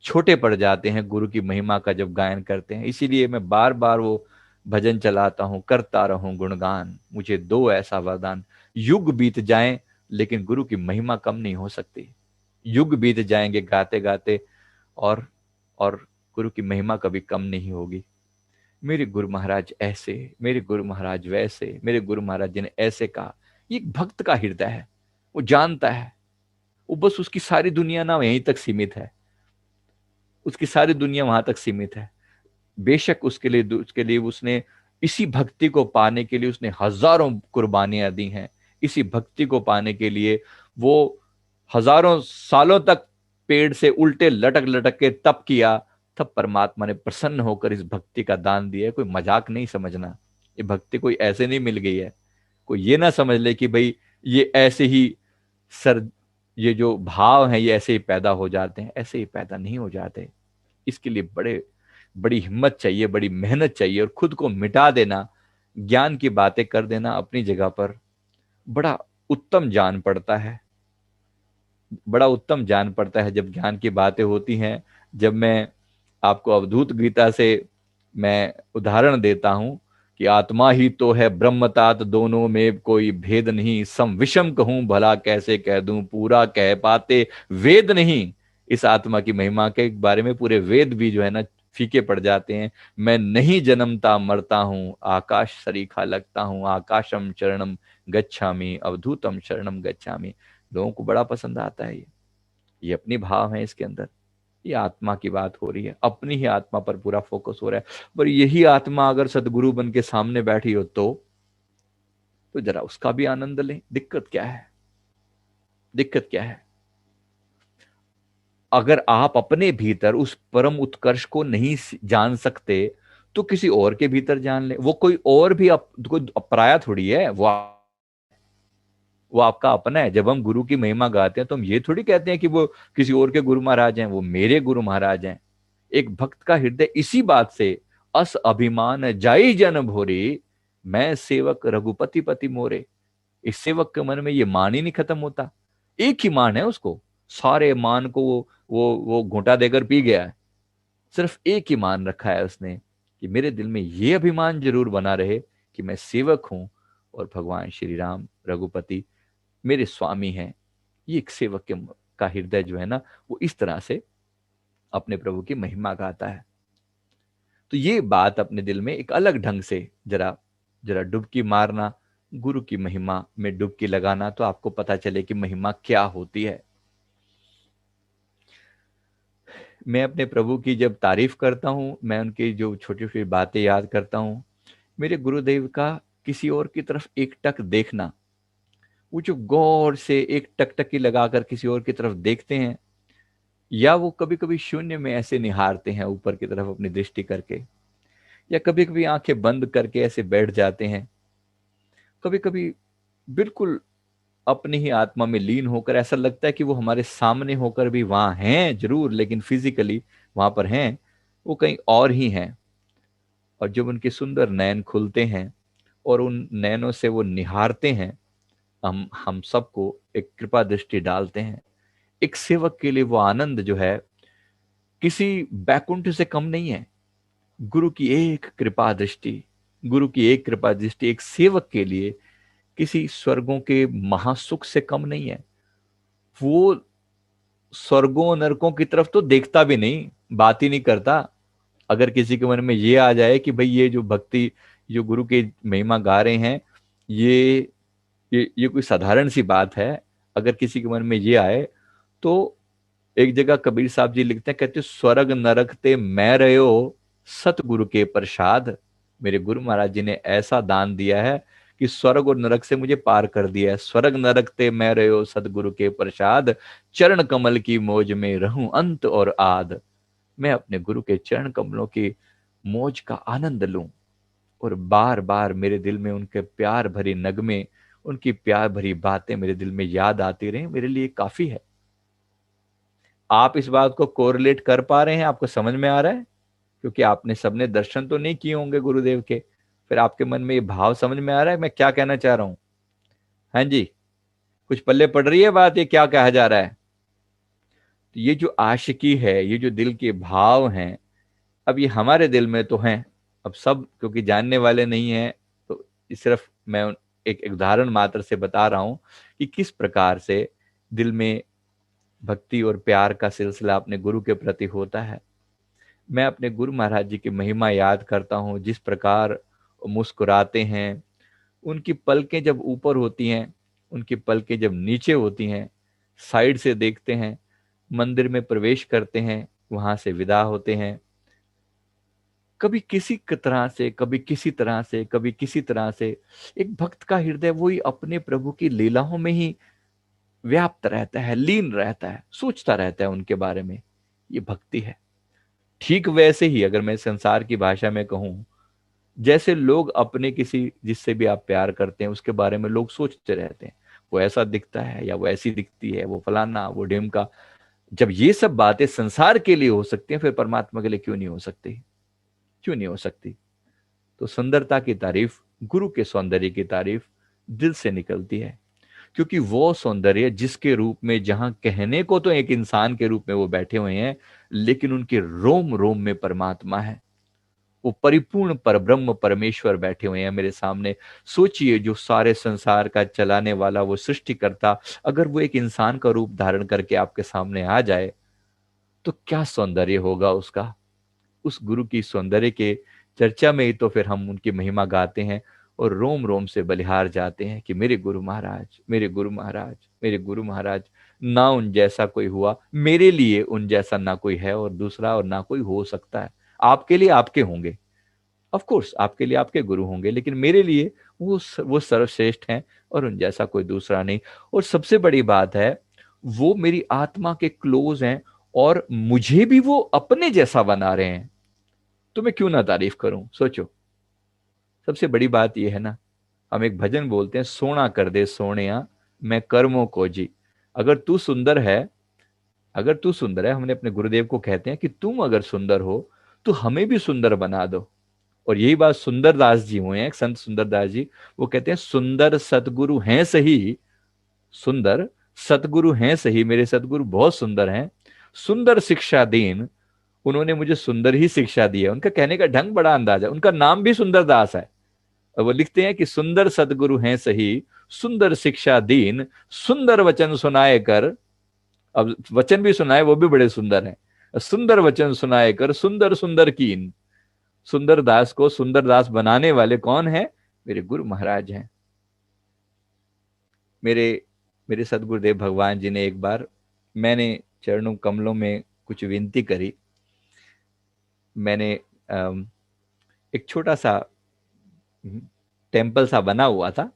Speaker 1: छोटे पड़ जाते हैं गुरु की महिमा का जब गायन करते हैं। इसीलिए मैं बार बार वो भजन चलाता हूं, करता रहूं गुणगान, मुझे दो ऐसा वरदान। युग बीत जाएं लेकिन गुरु की महिमा कम नहीं हो सकती। युग बीत जाएंगे गाते गाते, और और गुरु की महिमा कभी कम नहीं होगी। मेरे गुरु महाराज ऐसे, मेरे गुरु महाराज वैसे, मेरे गुरु महाराज जी ने ऐसे कहा। ये एक भक्त का हृदय है, वो जानता है। वो बस उसकी सारी दुनिया ना यहीं तक सीमित है, उसकी सारी दुनिया वहां तक सीमित है। बेशक उसके लिए उसने इसी भक्ति को पाने के लिए उसने हजारों कुर्बानियां दी हैं। इसी भक्ति को पाने के लिए वो हजारों सालों तक पेड़ से उल्टे लटक लटक के तप किया। तब परमात्मा ने प्रसन्न होकर इस भक्ति का दान दिया है। कोई मजाक नहीं समझना। ये भक्ति कोई ऐसे नहीं मिल गई है। कोई ये ना समझ ले कि भाई ये ऐसे ही सर, ये जो भाव हैं ये ऐसे ही पैदा हो जाते हैं। ऐसे ही पैदा नहीं हो जाते। इसके लिए बड़ी हिम्मत चाहिए, बड़ी मेहनत चाहिए, और खुद को मिटा देना, ज्ञान की बातें कर देना अपनी जगह पर बड़ा उत्तम जान पड़ता है। बड़ा उत्तम जान पड़ता है जब ज्ञान की बातें होती हैं। जब मैं आपको अवधूत गीता से मैं उदाहरण देता हूं कि आत्मा ही तो है ब्रह्मतात, दोनों में कोई भेद नहीं, सम विषम कहूं भला कैसे कह दूं, पूरा कह पाते वेद नहीं। इस आत्मा की महिमा के बारे में पूरे वेद भी जो है ना फीके पड़ जाते हैं। मैं नहीं जन्मता मरता हूं, आकाश सरीखा लगता हूं, आकाशम चरणम गच्छामि, अवधूतम शरणम गच्छामि। लोगों को बड़ा पसंद आता है ये अपनी भाव है इसके अंदर। ये आत्मा की बात हो रही है, अपनी ही आत्मा पर पूरा फोकस हो रहा है। पर यही आत्मा अगर सदगुरु बन के सामने बैठी हो तो जरा उसका भी आनंद लें। दिक्कत क्या है? दिक्कत क्या है? अगर आप अपने भीतर उस परम उत्कर्ष को नहीं जान सकते तो किसी और के भीतर जान ले। वो कोई और भी कोई पराया थोड़ी है। वो आपका अपना है। जब हम गुरु की महिमा गाते हैं तो हम ये थोड़ी कहते हैं कि वो किसी और के गुरु महाराज हैं। वो मेरे गुरु महाराज हैं। एक भक्त का हृदय इसी बात से अस अभिमान जाई जन भोरे, मैं सेवक रघुपति पति मोरे। इस सेवक के मन में ये मान ही नहीं खत्म होता। एक ही मान है उसको। सारे मान को वो घूंटा देकर पी गया है। सिर्फ एक ही मान रखा है उसने कि मेरे दिल में ये अभिमान जरूर बना रहे कि मैं सेवक हूं, और भगवान श्री राम रघुपति मेरे स्वामी हैं। ये एक सेवक का हृदय जो है ना वो इस तरह से अपने प्रभु की महिमा गाता है। तो ये बात अपने दिल में एक अलग ढंग से जरा जरा डुबकी मारना, गुरु की महिमा में डुबकी लगाना, तो आपको पता चले कि महिमा क्या होती है। मैं अपने प्रभु की जब तारीफ करता हूं, मैं उनकी जो छोटी छोटी बातें याद करता हूं, मेरे गुरुदेव का किसी और की तरफ एक टक देखना, वो जो गौर से एक टकटकी लगाकर किसी और की तरफ देखते हैं, या वो कभी कभी शून्य में ऐसे निहारते हैं ऊपर की तरफ अपनी दृष्टि करके, या कभी कभी आंखें बंद करके ऐसे बैठ जाते हैं, कभी कभी बिल्कुल अपनी ही आत्मा में लीन होकर ऐसा लगता है कि वो हमारे सामने होकर भी वहां हैं जरूर, लेकिन फिजिकली वहां पर हैं, वो कहीं और ही हैं। और जब उनके सुंदर नयन खुलते हैं और उन नयनों से वो निहारते हैं, हम सबको एक कृपा दृष्टि डालते हैं। एक सेवक के लिए वो आनंद जो है किसी बैकुंठ से कम नहीं है। गुरु की एक कृपा दृष्टि, गुरु की एक कृपा दृष्टि एक सेवक के लिए किसी स्वर्गों के महासुख से कम नहीं है। वो स्वर्गों नरकों की तरफ तो देखता भी नहीं, बात ही नहीं करता। अगर किसी के मन में ये आ जाए कि भाई ये जो भक्ति, जो गुरु की महिमा गा रहे हैं, ये ये कोई साधारण सी बात है, अगर किसी के मन में ये आए, तो एक जगह कबीर साहब जी लिखते हैं, कहते स्वर्ग नरक ते मैं रहो सतगुरु के प्रसाद। मेरे गुरु महाराज जी ने ऐसा दान दिया है कि स्वर्ग और नरक से मुझे पार कर दिया है। स्वर्ग नरक ते मैं रहो सतगुरु के प्रसाद, चरण कमल की मौज में रहूं अंत और आद। मैं अपने गुरु के चरण कमलों की मौज का आनंद लूं, और बार बार मेरे दिल में उनके प्यार भरी नगमे, उनकी प्यार भरी बातें मेरे दिल में याद आती रहे, मेरे लिए काफी है। आप इस बात को कोरिलेट कर पा रहे हैं? आपको समझ में आ रहा है? क्योंकि आपने सबने दर्शन तो नहीं किए होंगे गुरुदेव के, फिर आपके मन में ये भाव समझ में आ रहा है मैं क्या कहना चाह रहा हूं? हाँ जी, कुछ पल्ले पड़ रही है बात, ये क्या कहा जा रहा है? तो ये जो आशिकी है, ये जो दिल के भाव हैं, अब ये हमारे दिल में तो हैं। अब सब क्योंकि जानने वाले नहीं हैं, तो ये सिर्फ मैं एक उदाहरण मात्र से बता रहा हूं कि किस प्रकार से दिल में भक्ति और प्यार का सिलसिला अपने गुरु के प्रति होता है। मैं अपने गुरु महाराज जी की महिमा याद करता हूँ, जिस प्रकार वो मुस्कुराते हैं, उनकी पलकें जब ऊपर होती हैं, उनकी पलकें जब नीचे होती हैं, साइड से देखते हैं, मंदिर में प्रवेश करते हैं, वहां से विदा होते हैं, कभी किसी तरह से, कभी किसी तरह से, कभी किसी तरह से, एक भक्त का हृदय वही अपने प्रभु की लीलाओं में ही व्याप्त रहता है, लीन रहता है, सोचता रहता है उनके बारे में। ये भक्ति है। ठीक वैसे ही अगर मैं संसार की भाषा में कहूं, जैसे लोग अपने किसी जिससे भी आप प्यार करते हैं उसके बारे में लोग सोचते रहते हैं, वो ऐसा दिखता है या वो ऐसी दिखती है, वो फलाना वो ढिमका। जब ये सब बातें संसार के लिए हो सकती हैं, फिर परमात्मा के लिए क्यों नहीं हो सकती? क्यों नहीं हो सकती? तो सुंदरता की तारीफ, गुरु के सौंदर्य की तारीफ दिल से निकलती है, क्योंकि वो सौंदर्य जिसके रूप में, जहां कहने को तो एक इंसान के रूप में वो बैठे हुए हैं, लेकिन उनके रोम रोम में परमात्मा है। वो परिपूर्ण परब्रह्म परमेश्वर बैठे हुए हैं मेरे सामने। सोचिए, जो सारे संसार का चलाने वाला वो सृष्टिकर्ता, अगर वो एक इंसान का रूप धारण करके आपके सामने आ जाए, तो क्या सौंदर्य होगा उसका। उस गुरु की सौंदर्य के चर्चा में ही तो फिर हम उनकी महिमा गाते हैं और रोम रोम से बलिहार जाते हैं कि मेरे गुरु महाराज, मेरे गुरु महाराज, मेरे गुरु महाराज। ना उन जैसा कोई हुआ, मेरे लिए उन जैसा ना कोई है और दूसरा, और ना कोई हो सकता है। आपके लिए आपके होंगे, ऑफ कोर्स आपके लिए आपके गुरु होंगे, लेकिन मेरे लिए वो सर्वश्रेष्ठ हैं और उन जैसा कोई दूसरा नहीं। और सबसे बड़ी बात है, वो मेरी आत्मा के क्लोज हैं और मुझे भी वो अपने जैसा बना रहे हैं, तो मैं क्यों ना तारीफ करूं? सोचो, सबसे बड़ी बात यह है ना, हम एक भजन बोलते हैं, सोना कर दे सोनिया मैं कर्मों को जी। अगर तू सुंदर है, अगर तू सुंदर है, हमने अपने गुरुदेव को कहते हैं कि तुम अगर सुंदर हो तो हमें भी सुंदर बना दो। और यही बात सुंदरदास जी हुए हैं, संत सुंदरदास जी। वो कहते हैं, सुंदर सतगुरु हैं सही, सुंदर सतगुरु हैं सही, मेरे सतगुरु बहुत सुंदर हैं, सुंदर शिक्षा दीन, उन्होंने मुझे सुंदर ही शिक्षा दी है। उनका कहने का ढंग बड़ा अंदाज है, उनका नाम भी सुंदरदास है। और वो लिखते हैं कि सुंदर सतगुरु हैं सही, सुंदर शिक्षा दीन, सुंदर वचन सुनाए कर। अब वचन भी सुनाए, वो भी बड़े सुंदर हैं। सुंदर वचन सुनाए कर सुंदर सुंदर कीन। सुंदरदास को सुंदरदास बनाने वाले कौन है? मेरे गुरु महाराज हैं। मेरे मेरे सदगुरुदेव भगवान जी ने एक बार, मैंने चरणों कमलों में कुछ विनती करी। मैंने एक छोटा सा टेम्पल सा बना हुआ था,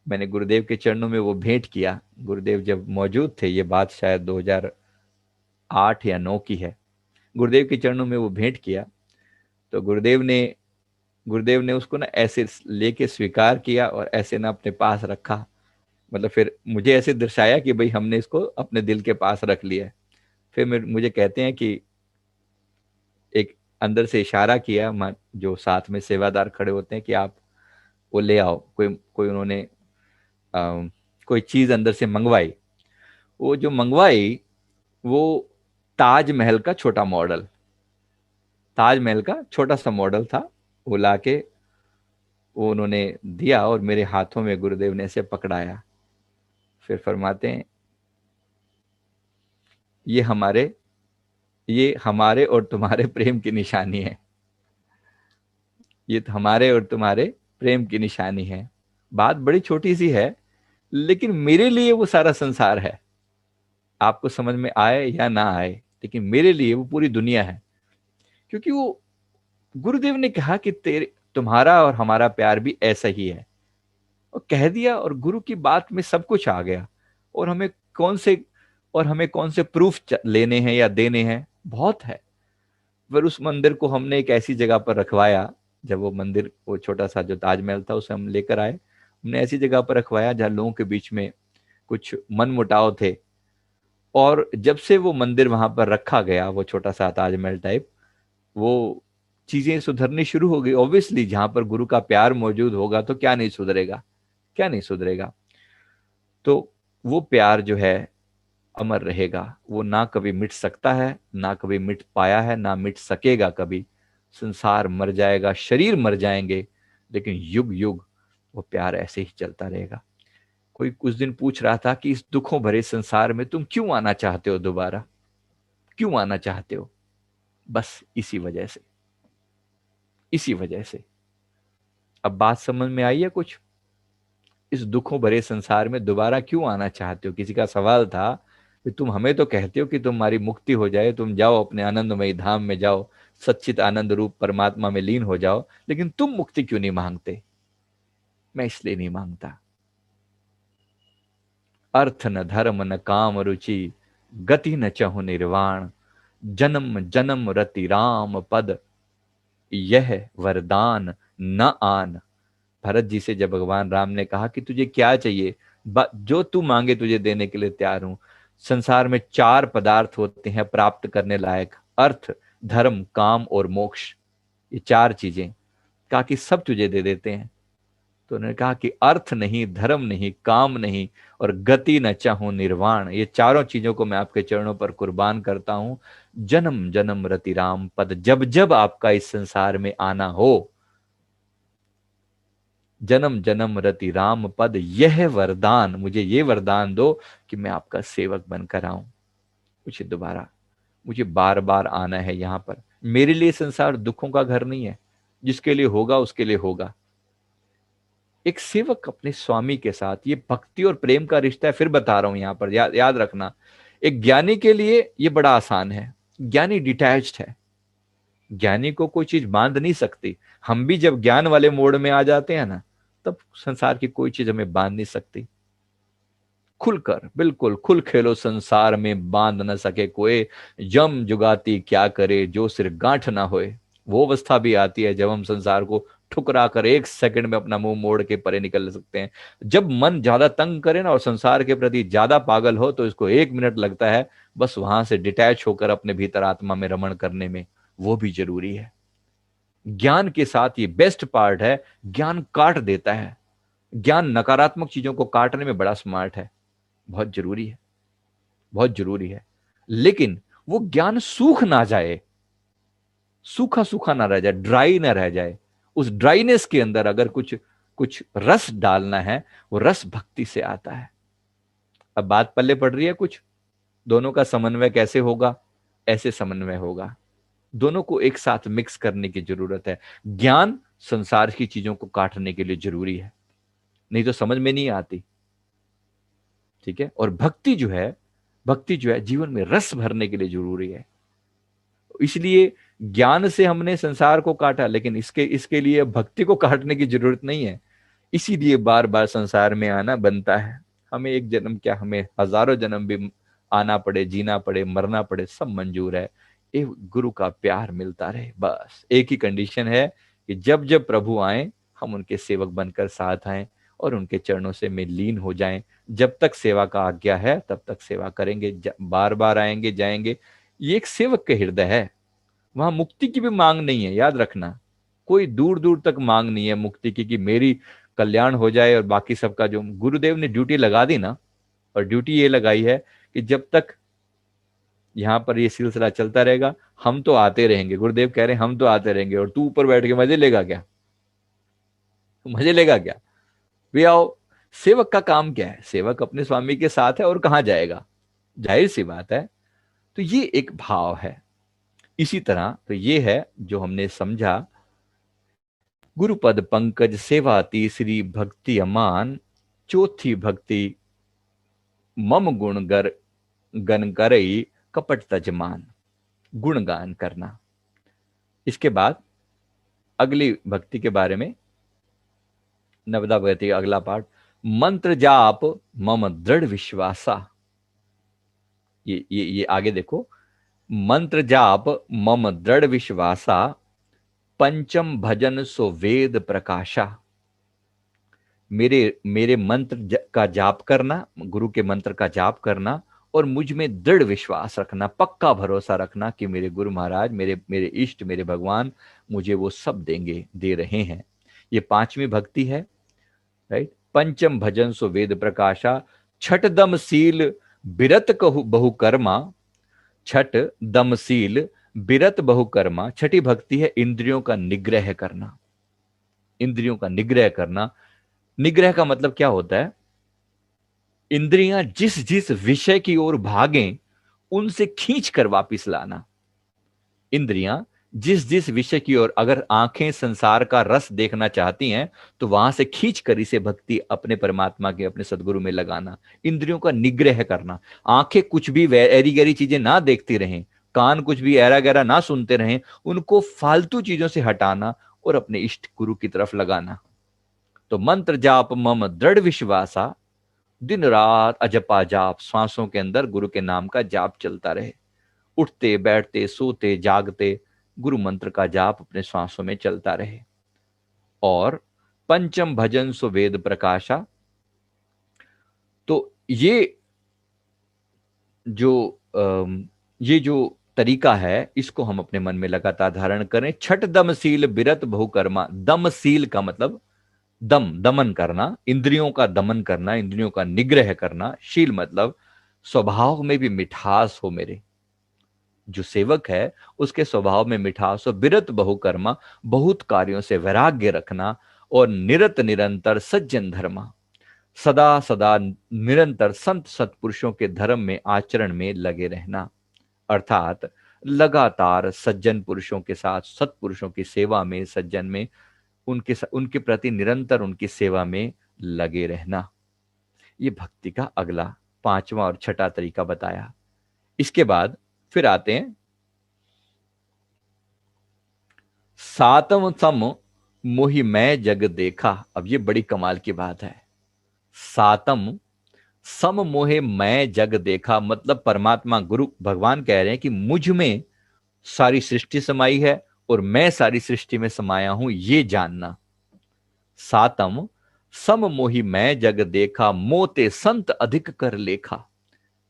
Speaker 1: मैंने गुरुदेव के चरणों में वो भेंट किया। गुरुदेव जब मौजूद थे, ये बात शायद 2008 या 9 की है। गुरुदेव के चरणों में वो भेंट किया, तो गुरुदेव ने उसको ना ऐसे लेके स्वीकार किया और ऐसे ना अपने पास रखा। मतलब फिर मुझे ऐसे दर्शाया कि भाई हमने इसको अपने दिल के पास रख लिया है। फिर मुझे कहते हैं कि एक अंदर से इशारा किया, जो साथ में सेवादार खड़े होते हैं, कि आप वो ले आओ। कोई कोई उन्होंने कोई चीज अंदर से मंगवाई। वो जो मंगवाई, वो ताजमहल का छोटा मॉडल, ताजमहल का छोटा सा मॉडल था। वो लाके वो उन्होंने दिया और मेरे हाथों में गुरुदेव ने ऐसे पकड़ाया। फिर फरमाते हैं, ये हमारे ये हमारे और तुम्हारे प्रेम की निशानी है, ये हमारे और तुम्हारे प्रेम की निशानी है। बात बड़ी छोटी सी है, लेकिन मेरे लिए वो सारा संसार है। आपको समझ में आए या ना आए, लेकिन मेरे लिए वो पूरी दुनिया है। क्योंकि वो गुरुदेव ने कहा कि तेरे तुम्हारा और हमारा प्यार भी ऐसा ही है, और कह दिया, और गुरु की बात में सब कुछ आ गया। और कौन से हमें कौन से प्रूफ लेने हैं या देने हैं? बहुत है। फिर उस मंदिर को हमने एक ऐसी जगह पर रखवाया, जब वो मंदिर, वो छोटा सा जो ताजमहल था, उसे हम लेकर आए, हमने ऐसी जगह पर रखवाया जहां लोगों के बीच में कुछ मन मुटाव थे। और जब से वो मंदिर वहां पर रखा गया, वो छोटा सा ताजमहल टाइप, वो चीजें सुधरनी शुरू हो गई। ऑब्वियसली जहां पर गुरु का प्यार मौजूद होगा तो क्या नहीं सुधरेगा, क्या नहीं सुधरेगा। तो वो प्यार जो है अमर रहेगा, वो ना कभी मिट सकता है, ना कभी मिट पाया है, ना मिट सकेगा कभी। संसार मर जाएगा, शरीर मर जाएंगे, लेकिन युग युग वो प्यार ऐसे ही चलता रहेगा। कोई कुछ दिन पूछ रहा था कि इस दुखों भरे संसार में तुम क्यों आना चाहते हो दोबारा, क्यों आना चाहते हो? बस इसी वजह से, इसी वजह से। अब बात समझ में आई है कुछ? इस दुखों भरे संसार में दोबारा क्यों आना चाहते हो? किसी का सवाल था कि तुम हमें तो कहते हो कि तुम्हारी मुक्ति हो जाए, तुम जाओ अपने आनंदमयी धाम में जाओ, सच्चित आनंद रूप परमात्मा में लीन हो जाओ, लेकिन तुम मुक्ति क्यों नहीं मांगते? मैं इसलिए नहीं मांगता। अर्थ न धर्म न काम रुचि, गति न चहु निर्वाण, जन्म जन्म रति राम पद, यह वरदान न आन। भरत जी से जब भगवान राम ने कहा कि तुझे क्या चाहिए, जो तू मांगे तुझे देने के लिए तैयार हूं। संसार में चार पदार्थ होते हैं प्राप्त करने लायक, अर्थ, धर्म, काम और मोक्ष। ये चार चीजें, कहा कि सब तुझे दे देते हैं। तो उन्होंने कहा कि अर्थ नहीं, धर्म नहीं, काम नहीं, और गति न चाहूं निर्वाण, ये चारों चीजों को मैं आपके चरणों पर कुर्बान करता हूं। जन्म जन्म रति राम पद, जब जब आपका इस संसार में आना हो, जन्म जन्म रति राम पद, यह वरदान, मुझे ये वरदान दो कि मैं आपका सेवक बनकर आऊं। मुझे दोबारा, मुझे बार बार आना है यहां पर। मेरे लिए संसार दुखों का घर नहीं है, जिसके लिए होगा उसके लिए होगा। एक सेवक अपने स्वामी के साथ, ये भक्ति और प्रेम का रिश्ता है। फिर बता रहा हूं यहां पर, याद रखना। एक ज्ञानी के लिए ये बड़ा आसान है, ज्ञानी डिटैच्ड है, ज्ञानी को कोई चीज बांध नहीं सकती। हम भी जब ज्ञान वाले मोड में आ जाते हैं ना, तब संसार की कोई चीज हमें बांध नहीं सकती। खुलकर, बिल्कुल खुल खेलो संसार में, बांध न सके कोई, जम जुगाती क्या करे जो सिर गांठ ना होए। वो अवस्था भी आती है जब हम संसार को ठुकरा कर एक सेकंड में अपना मुंह मोड़ के परे निकल सकते हैं। जब मन ज्यादा तंग करे ना और संसार के प्रति ज्यादा पागल हो, तो इसको 1 मिनट लगता है बस वहां से डिटैच होकर अपने भीतर आत्मा में रमण करने में। वो भी जरूरी है। ज्ञान के साथ ये बेस्ट पार्ट है, ज्ञान काट देता है। ज्ञान नकारात्मक चीजों को काटने में बड़ा स्मार्ट है, बहुत जरूरी है, बहुत जरूरी है। लेकिन वो ज्ञान सूख ना जाए, सूखा सूखा ना रह जाए, ड्राई ना रह जाए। उस ड्राइनेस के अंदर अगर कुछ कुछ रस डालना है, वो रस भक्ति से आता है। अब बात पल्ले पड़ रही है कुछ? दोनों का समन्वय कैसे होगा? ऐसे समन्वय होगा। दोनों को एक साथ मिक्स करने की जरूरत है। ज्ञान संसार की चीजों को काटने के लिए जरूरी है, नहीं तो समझ में नहीं आती। ठीक है? और भक्ति जो है, भक्ति जो है जीवन में रस भरने के लिए जरूरी है। इसलिए ज्ञान से हमने संसार को काटा, लेकिन इसके इसके लिए भक्ति को काटने की जरूरत नहीं है। इसीलिए बार बार संसार में आना बनता है। हमें एक जन्म क्या, हमें हजारों जन्म भी आना पड़े, जीना पड़े, मरना पड़े, सब मंजूर है। एक गुरु का प्यार मिलता रहे, बस एक ही कंडीशन है कि जब जब प्रभु आए, हम उनके सेवक बनकर साथ आए और उनके चरणों से में लीन हो जाएं। जब तक सेवा का आज्ञा है तब तक सेवा करेंगे, बार बार आएंगे जाएंगे। ये एक सेवक के हृदय है। वहां मुक्ति की भी मांग नहीं है, याद रखना। कोई दूर दूर तक मांग नहीं है मुक्ति की कि मेरी कल्याण हो जाए और बाकी सबका। जो गुरुदेव ने ड्यूटी लगा दी ना, और ड्यूटी ये लगाई है कि जब तक यहां पर ये सिलसिला चलता रहेगा, हम तो आते रहेंगे। गुरुदेव कह रहे हैं हम तो आते रहेंगे, और तू ऊपर बैठ के मजे लेगा क्या? मजे लेगा क्या? वे आओ। सेवक का काम क्या है? सेवक अपने स्वामी के साथ है, और कहां जाएगा? जाहिर सी बात है। तो ये एक भाव है। इसी तरह तो ये है जो हमने समझा, गुरुपद पंकज सेवा तीसरी भक्ति अमान, चौथी भक्ति मम गुण गर गन करई कपट तजमान, गुणगान करना। इसके बाद अगली भक्ति के बारे में, नवदा भक्ति का अगला पाठ, मंत्र जाप मम दृढ़ विश्वासा। ये आगे देखो, मंत्र जाप मम दृढ़ विश्वासा, पंचम भजन सो वेद प्रकाशा। मेरे मेरे मंत्र का जाप करना, गुरु के मंत्र का जाप करना, और मुझ में दृढ़ विश्वास रखना, पक्का भरोसा रखना कि मेरे गुरु महाराज, मेरे मेरे इष्ट, मेरे भगवान मुझे वो सब देंगे, दे रहे हैं। ये पांचवी भक्ति है, राइट। पंचम भजन सो वेद प्रकाशा, छठ दमशील बिरत कहु बहुकर्मा। छठ दमशील बिरत बहुकर्मा, छठी भक्ति है इंद्रियों का निग्रह करना। इंद्रियों का निग्रह करना, निग्रह का मतलब क्या होता है? इंद्रियां जिस जिस विषय की ओर भागें उनसे खींच कर वापिस लाना। इंद्रियां जिस जिस विषय की ओर, अगर आंखें संसार का रस देखना चाहती हैं तो वहां से खींच कर इसे भक्ति अपने परमात्मा के, अपने सदगुरु में लगाना। इंद्रियों का निग्रह करना, आंखें कुछ भी ऐरी गैरी चीजें ना देखती रहें, कान कुछ भी ऐरा गैरा ना सुनते रहें, उनको फालतू चीजों से हटाना और अपने इष्ट गुरु की तरफ लगाना। तो मंत्र जाप मम दृढ़ विश्वासा, दिन रात अजपा जाप, श्वासों के अंदर गुरु के नाम का जाप चलता रहे। उठते बैठते सोते जागते गुरु मंत्र का जाप अपने श्वासों में चलता रहे। और पंचम भजन सो वेद प्रकाशा, तो ये जो तरीका है इसको हम अपने मन में लगातार धारण करें। छठ दमशील बिरत बहुकर्मा, दमशील का मतलब दमन करना, इंद्रियों का दमन करना, इंद्रियों का निग्रह करना। शील मतलब स्वभाव में भी मिठास हो, मेरे जो सेवक है उसके स्वभाव में मिठास हो। बिरत बहुकर्मा, बहुत कार्यों से वैराग्य रखना। और निरत निरंतर सज्जन धर्मा, सदा सदा निरंतर संत सत्पुरुषों के धर्म में, आचरण में लगे रहना। अर्थात लगातार सज्जन पुरुषों के साथ, सत्पुरुषों की सेवा में, सज्जन में, उनके प्रति निरंतर उनकी सेवा में लगे रहना। ये भक्ति का अगला पांचवा और छठा तरीका बताया। इसके बाद फिर आते हैं सातम सम मोहि मैं जग देखा। अब ये बड़ी कमाल की बात है। सातम सम मोहे मैं जग देखा, मतलब परमात्मा गुरु भगवान कह रहे हैं कि मुझ में सारी सृष्टि समाई है और मैं सारी सृष्टि में समाया हूं, ये जानना। सातम सम मोहि मैं जग देखा, मोते संत अधिक कर लेखा।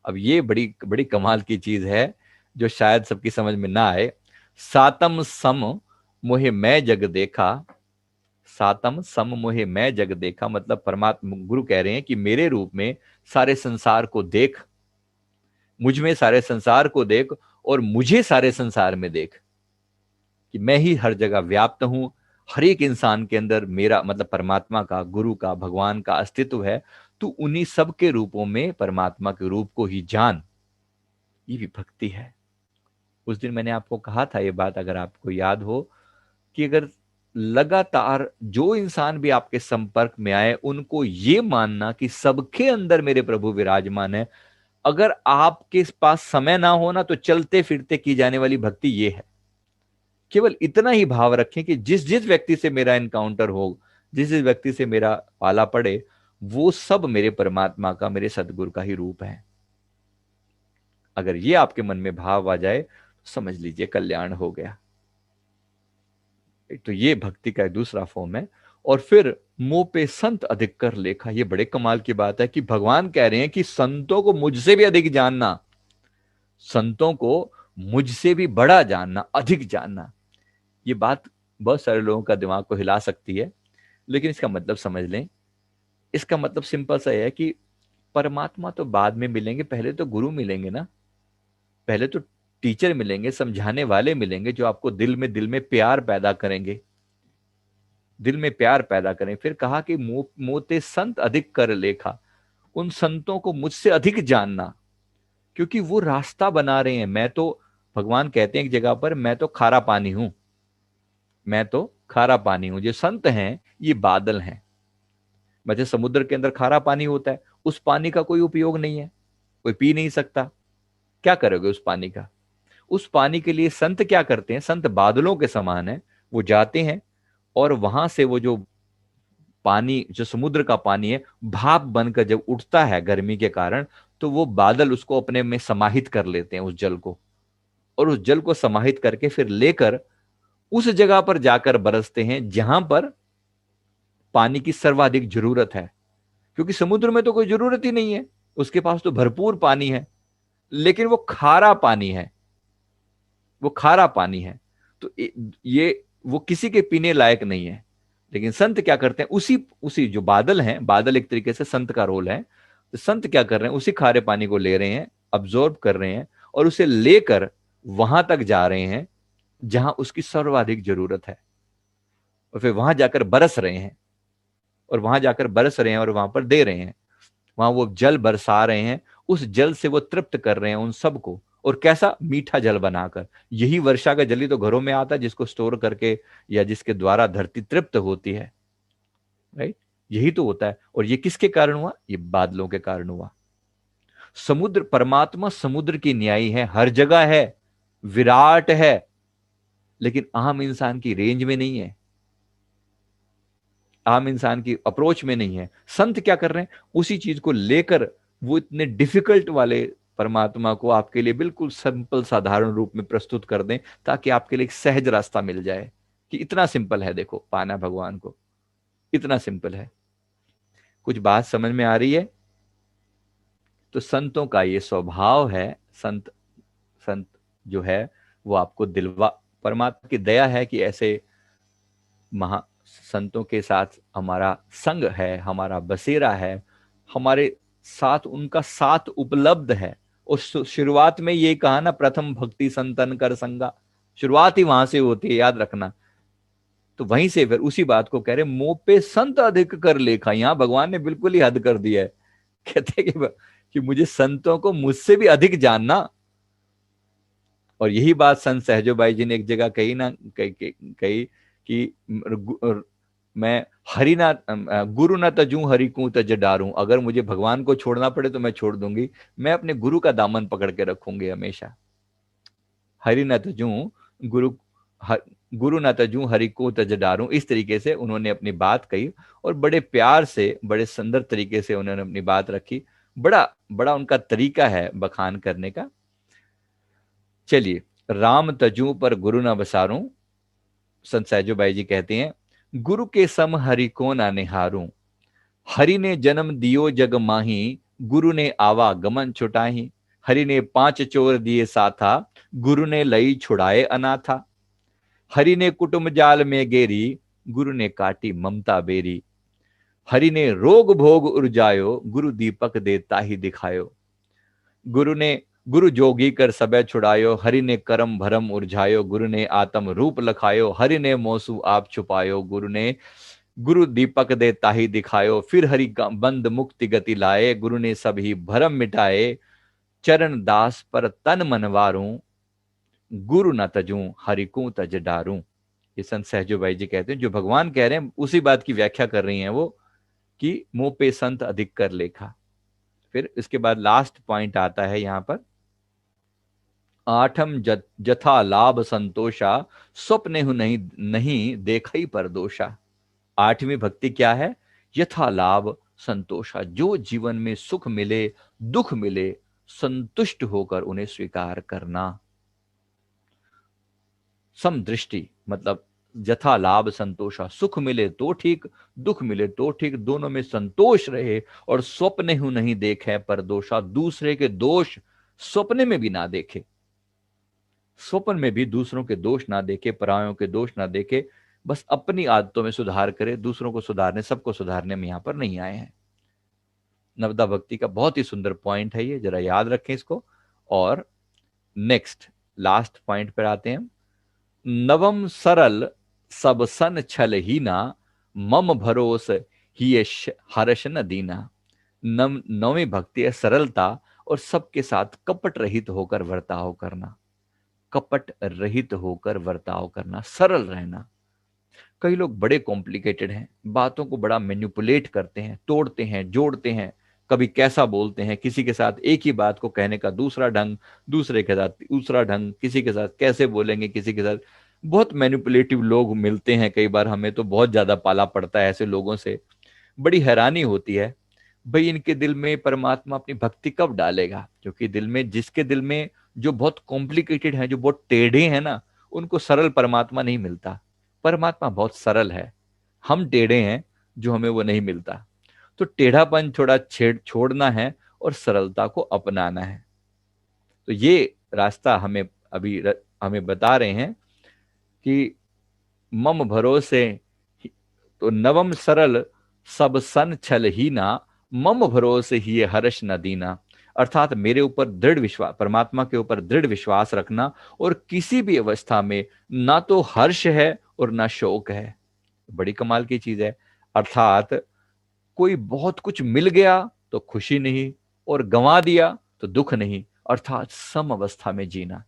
Speaker 1: अब ये बड़ी बड़ी कमाल की चीज है जो शायद सबकी समझ में ना आए। सातम सम मोहे मैं जग देखा, सातम सम मोहे मैं जग देखा मतलब परमात्मा गुरु कह रहे हैं कि मेरे रूप में सारे संसार को देख, मुझ में सारे संसार को देख और मुझे सारे संसार में देख, कि मैं ही हर जगह व्याप्त हूं। हर एक इंसान के अंदर मेरा मतलब परमात्मा का, गुरु का, भगवान का अस्तित्व है। तो उन्हीं सब के रूपों में परमात्मा के रूप को ही जान। ये भी भक्ति है। उस दिन मैंने आपको कहा था ये बात, अगर आपको याद हो, कि अगर लगातार जो इंसान भी आपके संपर्क में आए उनको ये मानना कि सबके अंदर मेरे प्रभु विराजमान है। अगर आपके पास समय ना हो ना तो चलते फिरते की जाने वाली भक्ति ये है। केवल इतना ही भाव रखें कि जिस जिस व्यक्ति से मेरा एनकाउंटर हो, जिस जिस व्यक्ति से मेरा पाला पड़े, वो सब मेरे परमात्मा का, मेरे सदगुरु का ही रूप है। अगर ये आपके मन में भाव आ जाए तो समझ लीजिए कल्याण हो गया। तो ये भक्ति का एक दूसरा फॉर्म है। और फिर मुंह पे संत अधिक कर लेखा, ये बड़े कमाल की बात है कि भगवान कह रहे हैं कि संतों को मुझसे भी अधिक जानना, संतों को मुझसे भी बड़ा जानना, अधिक जानना। ये बात बहुत सारे लोगों का दिमाग को हिला सकती है, लेकिन इसका मतलब समझ लें। इसका मतलब सिंपल सा है कि परमात्मा तो बाद में मिलेंगे, पहले तो गुरु मिलेंगे ना, पहले तो टीचर मिलेंगे, समझाने वाले मिलेंगे, जो आपको दिल में प्यार पैदा करेंगे, दिल में प्यार पैदा करें। फिर कहा कि मोते संत अधिक कर लेखा, उन संतों को मुझसे अधिक जानना, क्योंकि वो रास्ता बना रहे हैं। मैं तो, भगवान कहते हैं एक जगह पर, मैं तो खारा पानी हूं, मैं तो खारा पानी हूं। जो संत हैं ये बादल हैं। वैसे समुद्र के अंदर खारा पानी होता है, उस पानी का कोई उपयोग नहीं है, कोई पी नहीं सकता। क्या करोगे उस पानी का? उस पानी के लिए संत क्या करते हैं? संत बादलों के समान है। वो जाते हैं और वहां से वो जो पानी, जो समुद्र का पानी है, भाप बनकर जब उठता है गर्मी के कारण, तो वो बादल उसको अपने में समाहित कर लेते हैं, उस जल को। और उस जल को समाहित करके फिर लेकर उस जगह पर जाकर बरसते हैं जहां पर पानी की सर्वाधिक जरूरत है। क्योंकि समुद्र में तो कोई जरूरत ही नहीं है, उसके पास तो भरपूर पानी है। लेकिन वो खारा पानी है, वो खारा पानी है। तो ये वो किसी के पीने लायक नहीं है। लेकिन संत क्या करते हैं, उसी उसी जो बादल हैं, बादल एक तरीके से संत का रोल है। तो संत क्या कर रहे हैं, उसी खारे पानी को ले रहे हैं, अब्जॉर्ब कर रहे हैं, और उसे लेकर वहां तक जा रहे हैं जहां उसकी सर्वाधिक जरूरत है, और फिर वहां जाकर बरस रहे हैं, और वहां जाकर बरस रहे हैं और वहां पर दे रहे हैं। वहां वो जल बरसा रहे हैं, उस जल से वो तृप्त कर रहे हैं उन सबको। और कैसा मीठा जल बनाकर। यही वर्षा का जल ही तो घरों में आता है, जिसको स्टोर करके या जिसके द्वारा धरती तृप्त होती है। राइट, यही तो होता है। और ये किसके कारण हुआ, ये बादलों के कारण हुआ। समुद्र, परमात्मा समुद्र की न्यायी है, हर जगह है, विराट है, लेकिन आम इंसान की रेंज में नहीं है, आम इंसान की अप्रोच में नहीं है। संत क्या कर रहे हैं, उसी चीज को लेकर वो इतने डिफिकल्ट वाले परमात्मा को आपके लिए बिल्कुल सिंपल साधारण रूप में प्रस्तुत कर दें, ताकि आपके लिए एक सहज रास्ता मिल जाए कि इतना सिंपल है, देखो पाना भगवान को, इतना सिंपल है। कुछ बात समझ में आ रही है? तो संतों का ये स्वभाव है। संत संत जो है वो आपको दिलवा, परमात्मा की दया है कि ऐसे महा संतों के साथ हमारा संग है, हमारा बसेरा है, हमारे साथ उनका साथ उपलब्ध है। और शुरुआत में ये कहा ना, प्रथम भक्ति संतन कर संगा, शुरुआत ही वहां से होती है, याद रखना। तो वहीं से फिर उसी बात को कह रहे, मोह पे संत अधिक कर लेखा। यहां भगवान ने बिल्कुल ही हद कर दिया है। कहते हैं कि मुझे संतों को मुझसे भी अधिक जानना। और यही बात संत सहजो बाई जी ने एक जगह कही ना, कही कि मैं हरि ना गुरु न तजू हरि को तज डारूं। अगर मुझे भगवान को छोड़ना पड़े तो मैं छोड़ दूंगी, मैं अपने गुरु का दामन पकड़ के रखूंगी हमेशा। हरि न तजू गुरु गुरु न तजू हरि को तज डारूं, इस तरीके से उन्होंने अपनी बात कही। और बड़े प्यार से, बड़े सुंदर तरीके से उन्होंने अपनी बात रखी। बड़ा बड़ा उनका तरीका है बखान करने का। चलिए, राम तजू पर गुरु न बसारूं, संत सहजोबाई जी कहते हैं, गुरु के सम हरि को ना निहारूं। हरि ने जन्म दियो जग माही, गुरु ने आवा गमन छुटाही। हरि ने 5 चोर दिए साथा, गुरु ने लई छुड़ाए अनाथा। हरि ने कुटुंब जाल में गेरी, गुरु ने काटी ममता बेरी। हरि ने रोग भोग उर्जायो, गुरु दीपक देता ही दिखायो। गुरु ने गुरु जोगी कर सबे छुड़ायो, हरि ने करम भरम उर्झायो। गुरु ने आत्म रूप लखायो, हरि ने मोसू आप छुपायो। गुरु दीपक दे ताही दिखायो, फिर हरि का बंद मुक्ति गति लाए। गुरु ने सभी भरम मिटाए, चरण दास पर तन मनवारूं। गुरु न तजूं हरि को तज डारूं। ये संत सहजो भाई जी कहते हैं, जो भगवान कह रहे हैं उसी बात की व्याख्या कर रही हैं वो, कि मुंह पे संत अधिक कर लेखा। फिर इसके बाद लास्ट पॉइंट आता है यहां पर, आठम जथा लाभ संतोषा, स्वप्ने हु नहीं नहीं देखई पर दोषा। आठवीं भक्ति क्या है, यथा लाभ संतोषा, जो जीवन में सुख मिले दुख मिले संतुष्ट होकर उन्हें स्वीकार करना। समदृष्टि मतलब यथा लाभ संतोषा, सुख मिले तो ठीक, दुख मिले तो ठीक, दोनों में संतोष रहे। और स्वप्ने हु नहीं देखे पर दोषा, दूसरे के दोष स्वप्ने में भी ना देखे, स्वप्न में भी दूसरों के दोष ना देखे, परायों के दोष ना देखे, बस अपनी आदतों में सुधार करे। दूसरों को सुधारने, सबको सुधारने में यहां पर नहीं आए हैं। नवदा भक्ति का बहुत ही सुंदर पॉइंट है ये, जरा याद रखें इसको। और नेक्स्ट लास्ट पॉइंट पर आते हैं। नवम सरल सब सन छल ही ना, मम भरोस ही हर्ष न दीना। नवमी भक्ति है सरलता, और सबके साथ कपट रहित होकर बर्ताव करना। कपट रहित होकर बर्ताव करना, सरल रहना। कई लोग बड़े कॉम्प्लिकेटेड हैं, बातों को बड़ा मैनिपुलेट करते हैं, तोड़ते हैं, जोड़ते हैं, कभी कैसा बोलते हैं, किसी के साथ एक ही बात को कहने का दूसरा ढंग, दूसरे के साथ दूसरा ढंग, किसी के साथ कैसे बोलेंगे, किसी के साथ बहुत मैनिपुलेटिव लोग मिलते हैं। कई बार हमें तो बहुत ज्यादा पाला पड़ता है ऐसे लोगों से, बड़ी हैरानी होती है। भाई इनके दिल में परमात्मा अपनी भक्ति कब डालेगा? क्योंकि दिल में, जिसके दिल में जो बहुत कॉम्प्लिकेटेड है, जो बहुत टेढ़े हैं ना, उनको सरल परमात्मा नहीं मिलता। परमात्मा बहुत सरल है, हम टेढ़े हैं जो हमें वो नहीं मिलता। तो टेढ़ापन थोड़ा छोड़ना है और सरलता को अपनाना है। तो ये रास्ता हमें बता रहे हैं कि मम भरोसे तो नवम सरल सब सन छल ही ना, मम भरोसे ही हर्ष न दीना। अर्थात मेरे ऊपर दृढ़ विश्वास, परमात्मा के ऊपर दृढ़ विश्वास रखना, और किसी भी अवस्था में ना तो हर्ष है और ना शोक है। बड़ी कमाल की चीज है। अर्थात कोई बहुत कुछ मिल गया तो खुशी नहीं, और गंवा दिया तो दुख नहीं। अर्थात सम अवस्था में जीना।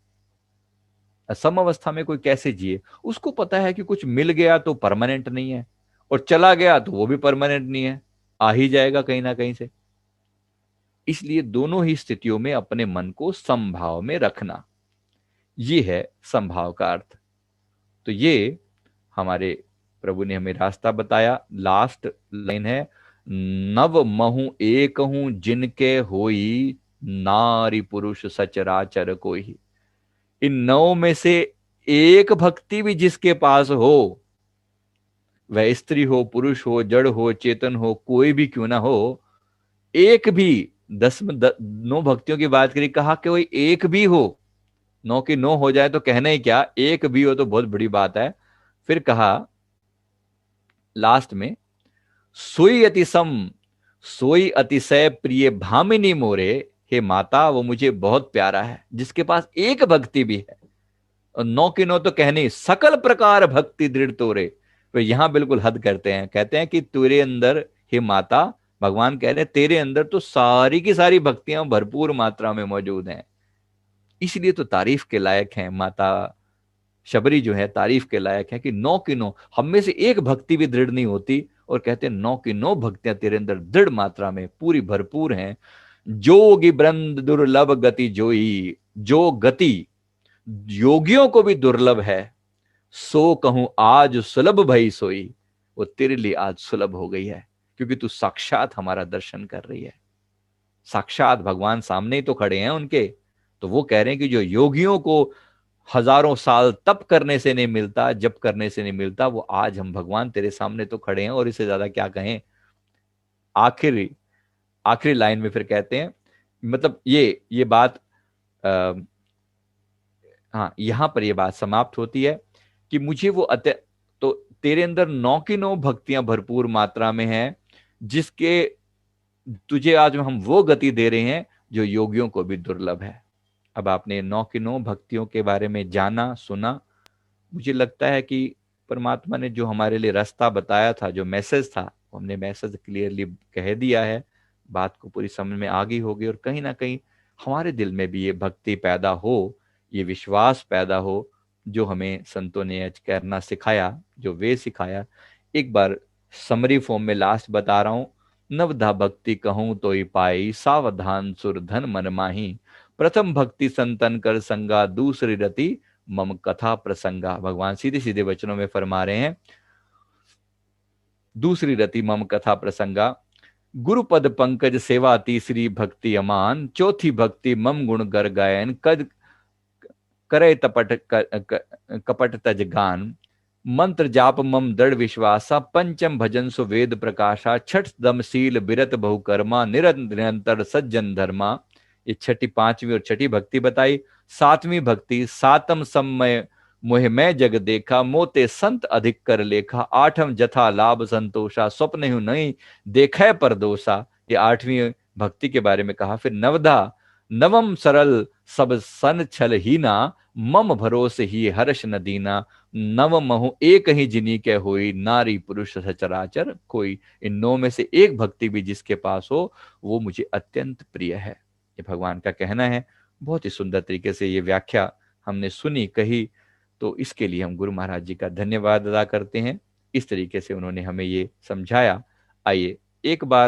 Speaker 1: सम अवस्था में कोई कैसे जिए? उसको पता है कि कुछ मिल गया तो परमानेंट नहीं है, और चला गया तो वो भी परमानेंट नहीं है, आ ही जाएगा कहीं ना कहीं से। इसलिए दोनों ही स्थितियों में अपने मन को समभाव में रखना, ये है समभाव का अर्थ। तो ये हमारे प्रभु ने हमें रास्ता बताया। लास्ट लाइन है, नव महु एक हूं जिनके होई, नारी पुरुष सचराचर कोई। इन नौ में से एक भक्ति भी जिसके पास हो, वह स्त्री हो, पुरुष हो, जड़ हो, चेतन हो, कोई भी क्यों ना हो, एक भी, 9 भक्तियों की बात करी, कहा कि कोई एक भी हो, 9 की 9 हो जाए तो कहना ही क्या, एक भी हो तो बहुत बड़ी बात है। फिर कहा लास्ट में, सोई अति सम, सोई अतिशय प्रिय भामिनी मोरे। हे माता, वो मुझे बहुत प्यारा है जिसके पास एक भक्ति भी है। और 9 की 9 तो कहनी, सकल प्रकार भक्ति दृढ़ तोरे। तो यहां बिल्कुल हद करते हैं, कहते हैं कि तेरे अंदर, हे माता, भगवान कह रहे हैं तेरे अंदर तो सारी की सारी भक्तियां भरपूर मात्रा में मौजूद हैं। इसलिए तो तारीफ के लायक हैं माता शबरी, जो है तारीफ के लायक है कि 9 की 9, हम में से एक भक्ति भी दृढ़ नहीं होती, और कहते हैं 9 की 9 भक्तियां तेरे अंदर दृढ़ मात्रा में पूरी भरपूर हैं। जोगी वृंद दुर्लभ गति जोई, जो गति योगियों को भी दुर्लभ है, सो कहूं आज सुलभ भई सोई। वो तेरे लिए आज सुलभ हो गई है, क्योंकि तू साक्षात हमारा दर्शन कर रही है। साक्षात भगवान सामने ही तो खड़े हैं उनके। तो वो कह रहे हैं कि जो योगियों को हजारों साल तप करने से नहीं मिलता, जप करने से नहीं मिलता, वो आज हम भगवान तेरे सामने तो खड़े हैं, और इससे ज्यादा क्या कहें। आखिरी आखिरी लाइन में फिर कहते हैं, मतलब ये बात, आ, हाँ, यहां पर ये बात समाप्त होती है कि मुझे वो तो तेरे अंदर 9 की 9 भक्तियां भरपूर मात्रा में हैं, जिसके तुझे आज हम वो गति दे रहे हैं जो योगियों को भी दुर्लभ है। अब आपने 9 की 9 भक्तियों के बारे में जाना, सुना। मुझे लगता है कि परमात्मा ने जो हमारे लिए रास्ता बताया था, जो मैसेज था, हमने मैसेज क्लियरली कह दिया है, बात को पूरी समझ में आ गई होगी, और कहीं ना कहीं हमारे दिल में भी ये भक्ति पैदा हो, ये विश्वास पैदा हो, जो हमें संतों ने आज करना सिखाया, जो वे सिखाया। एक बार समरी फॉर्म में लास्ट बता रहा हूं, नवधा भक्ति कहूं तो ही पाई, सावधान सुर धन मन माही। प्रथम भक्ति संतन कर संगा, दूसरी रति मम कथा प्रसंगा। भगवान सीधे सीधे वचनों में फरमा रहे हैं, दूसरी रति मम कथा प्रसंगा, गुरुपद पंकज सेवा तीसरी भक्ति अमान, चौथी भक्ति मम गुण गर गायन, कद करे कपट तज गान, मंत्र जाप मम दृढ़ विश्वासा, पंचम भजन सु वेद प्रकाशा, छठ दमशील बिरत बहुकर्मा, निरंतर सज्जन धर्मा। ये छठी, पांचवी और छठी भक्ति बताई। सातवीं भक्ति, सातम समय मोह मैं जग देखा, मोते संत अधिक कर लेखा, आठम जथा लाभ संतोषा, स्वप्न हूं नहीं देखै पर दोषा। ये आठवीं भक्ति के बारे में कहा। फिर नवधा, नवम सरल सब सन छल हीना, मम भरोसे ही हर्ष न दीना, नव महु एक ही जिनी के होई, नारी पुरुष सचराचर कोई। इन 9 में से एक भक्ति भी जिसके पास हो, वो मुझे अत्यंत प्रिय है। ये भगवान का कहना है। बहुत ही सुंदर तरीके से ये व्याख्या हमने सुनी, कही, तो इसके लिए हम गुरु महाराज जी का धन्यवाद अदा करते हैं। इस तरीके से उन्होंने हमें ये समझाया। आइए एक बार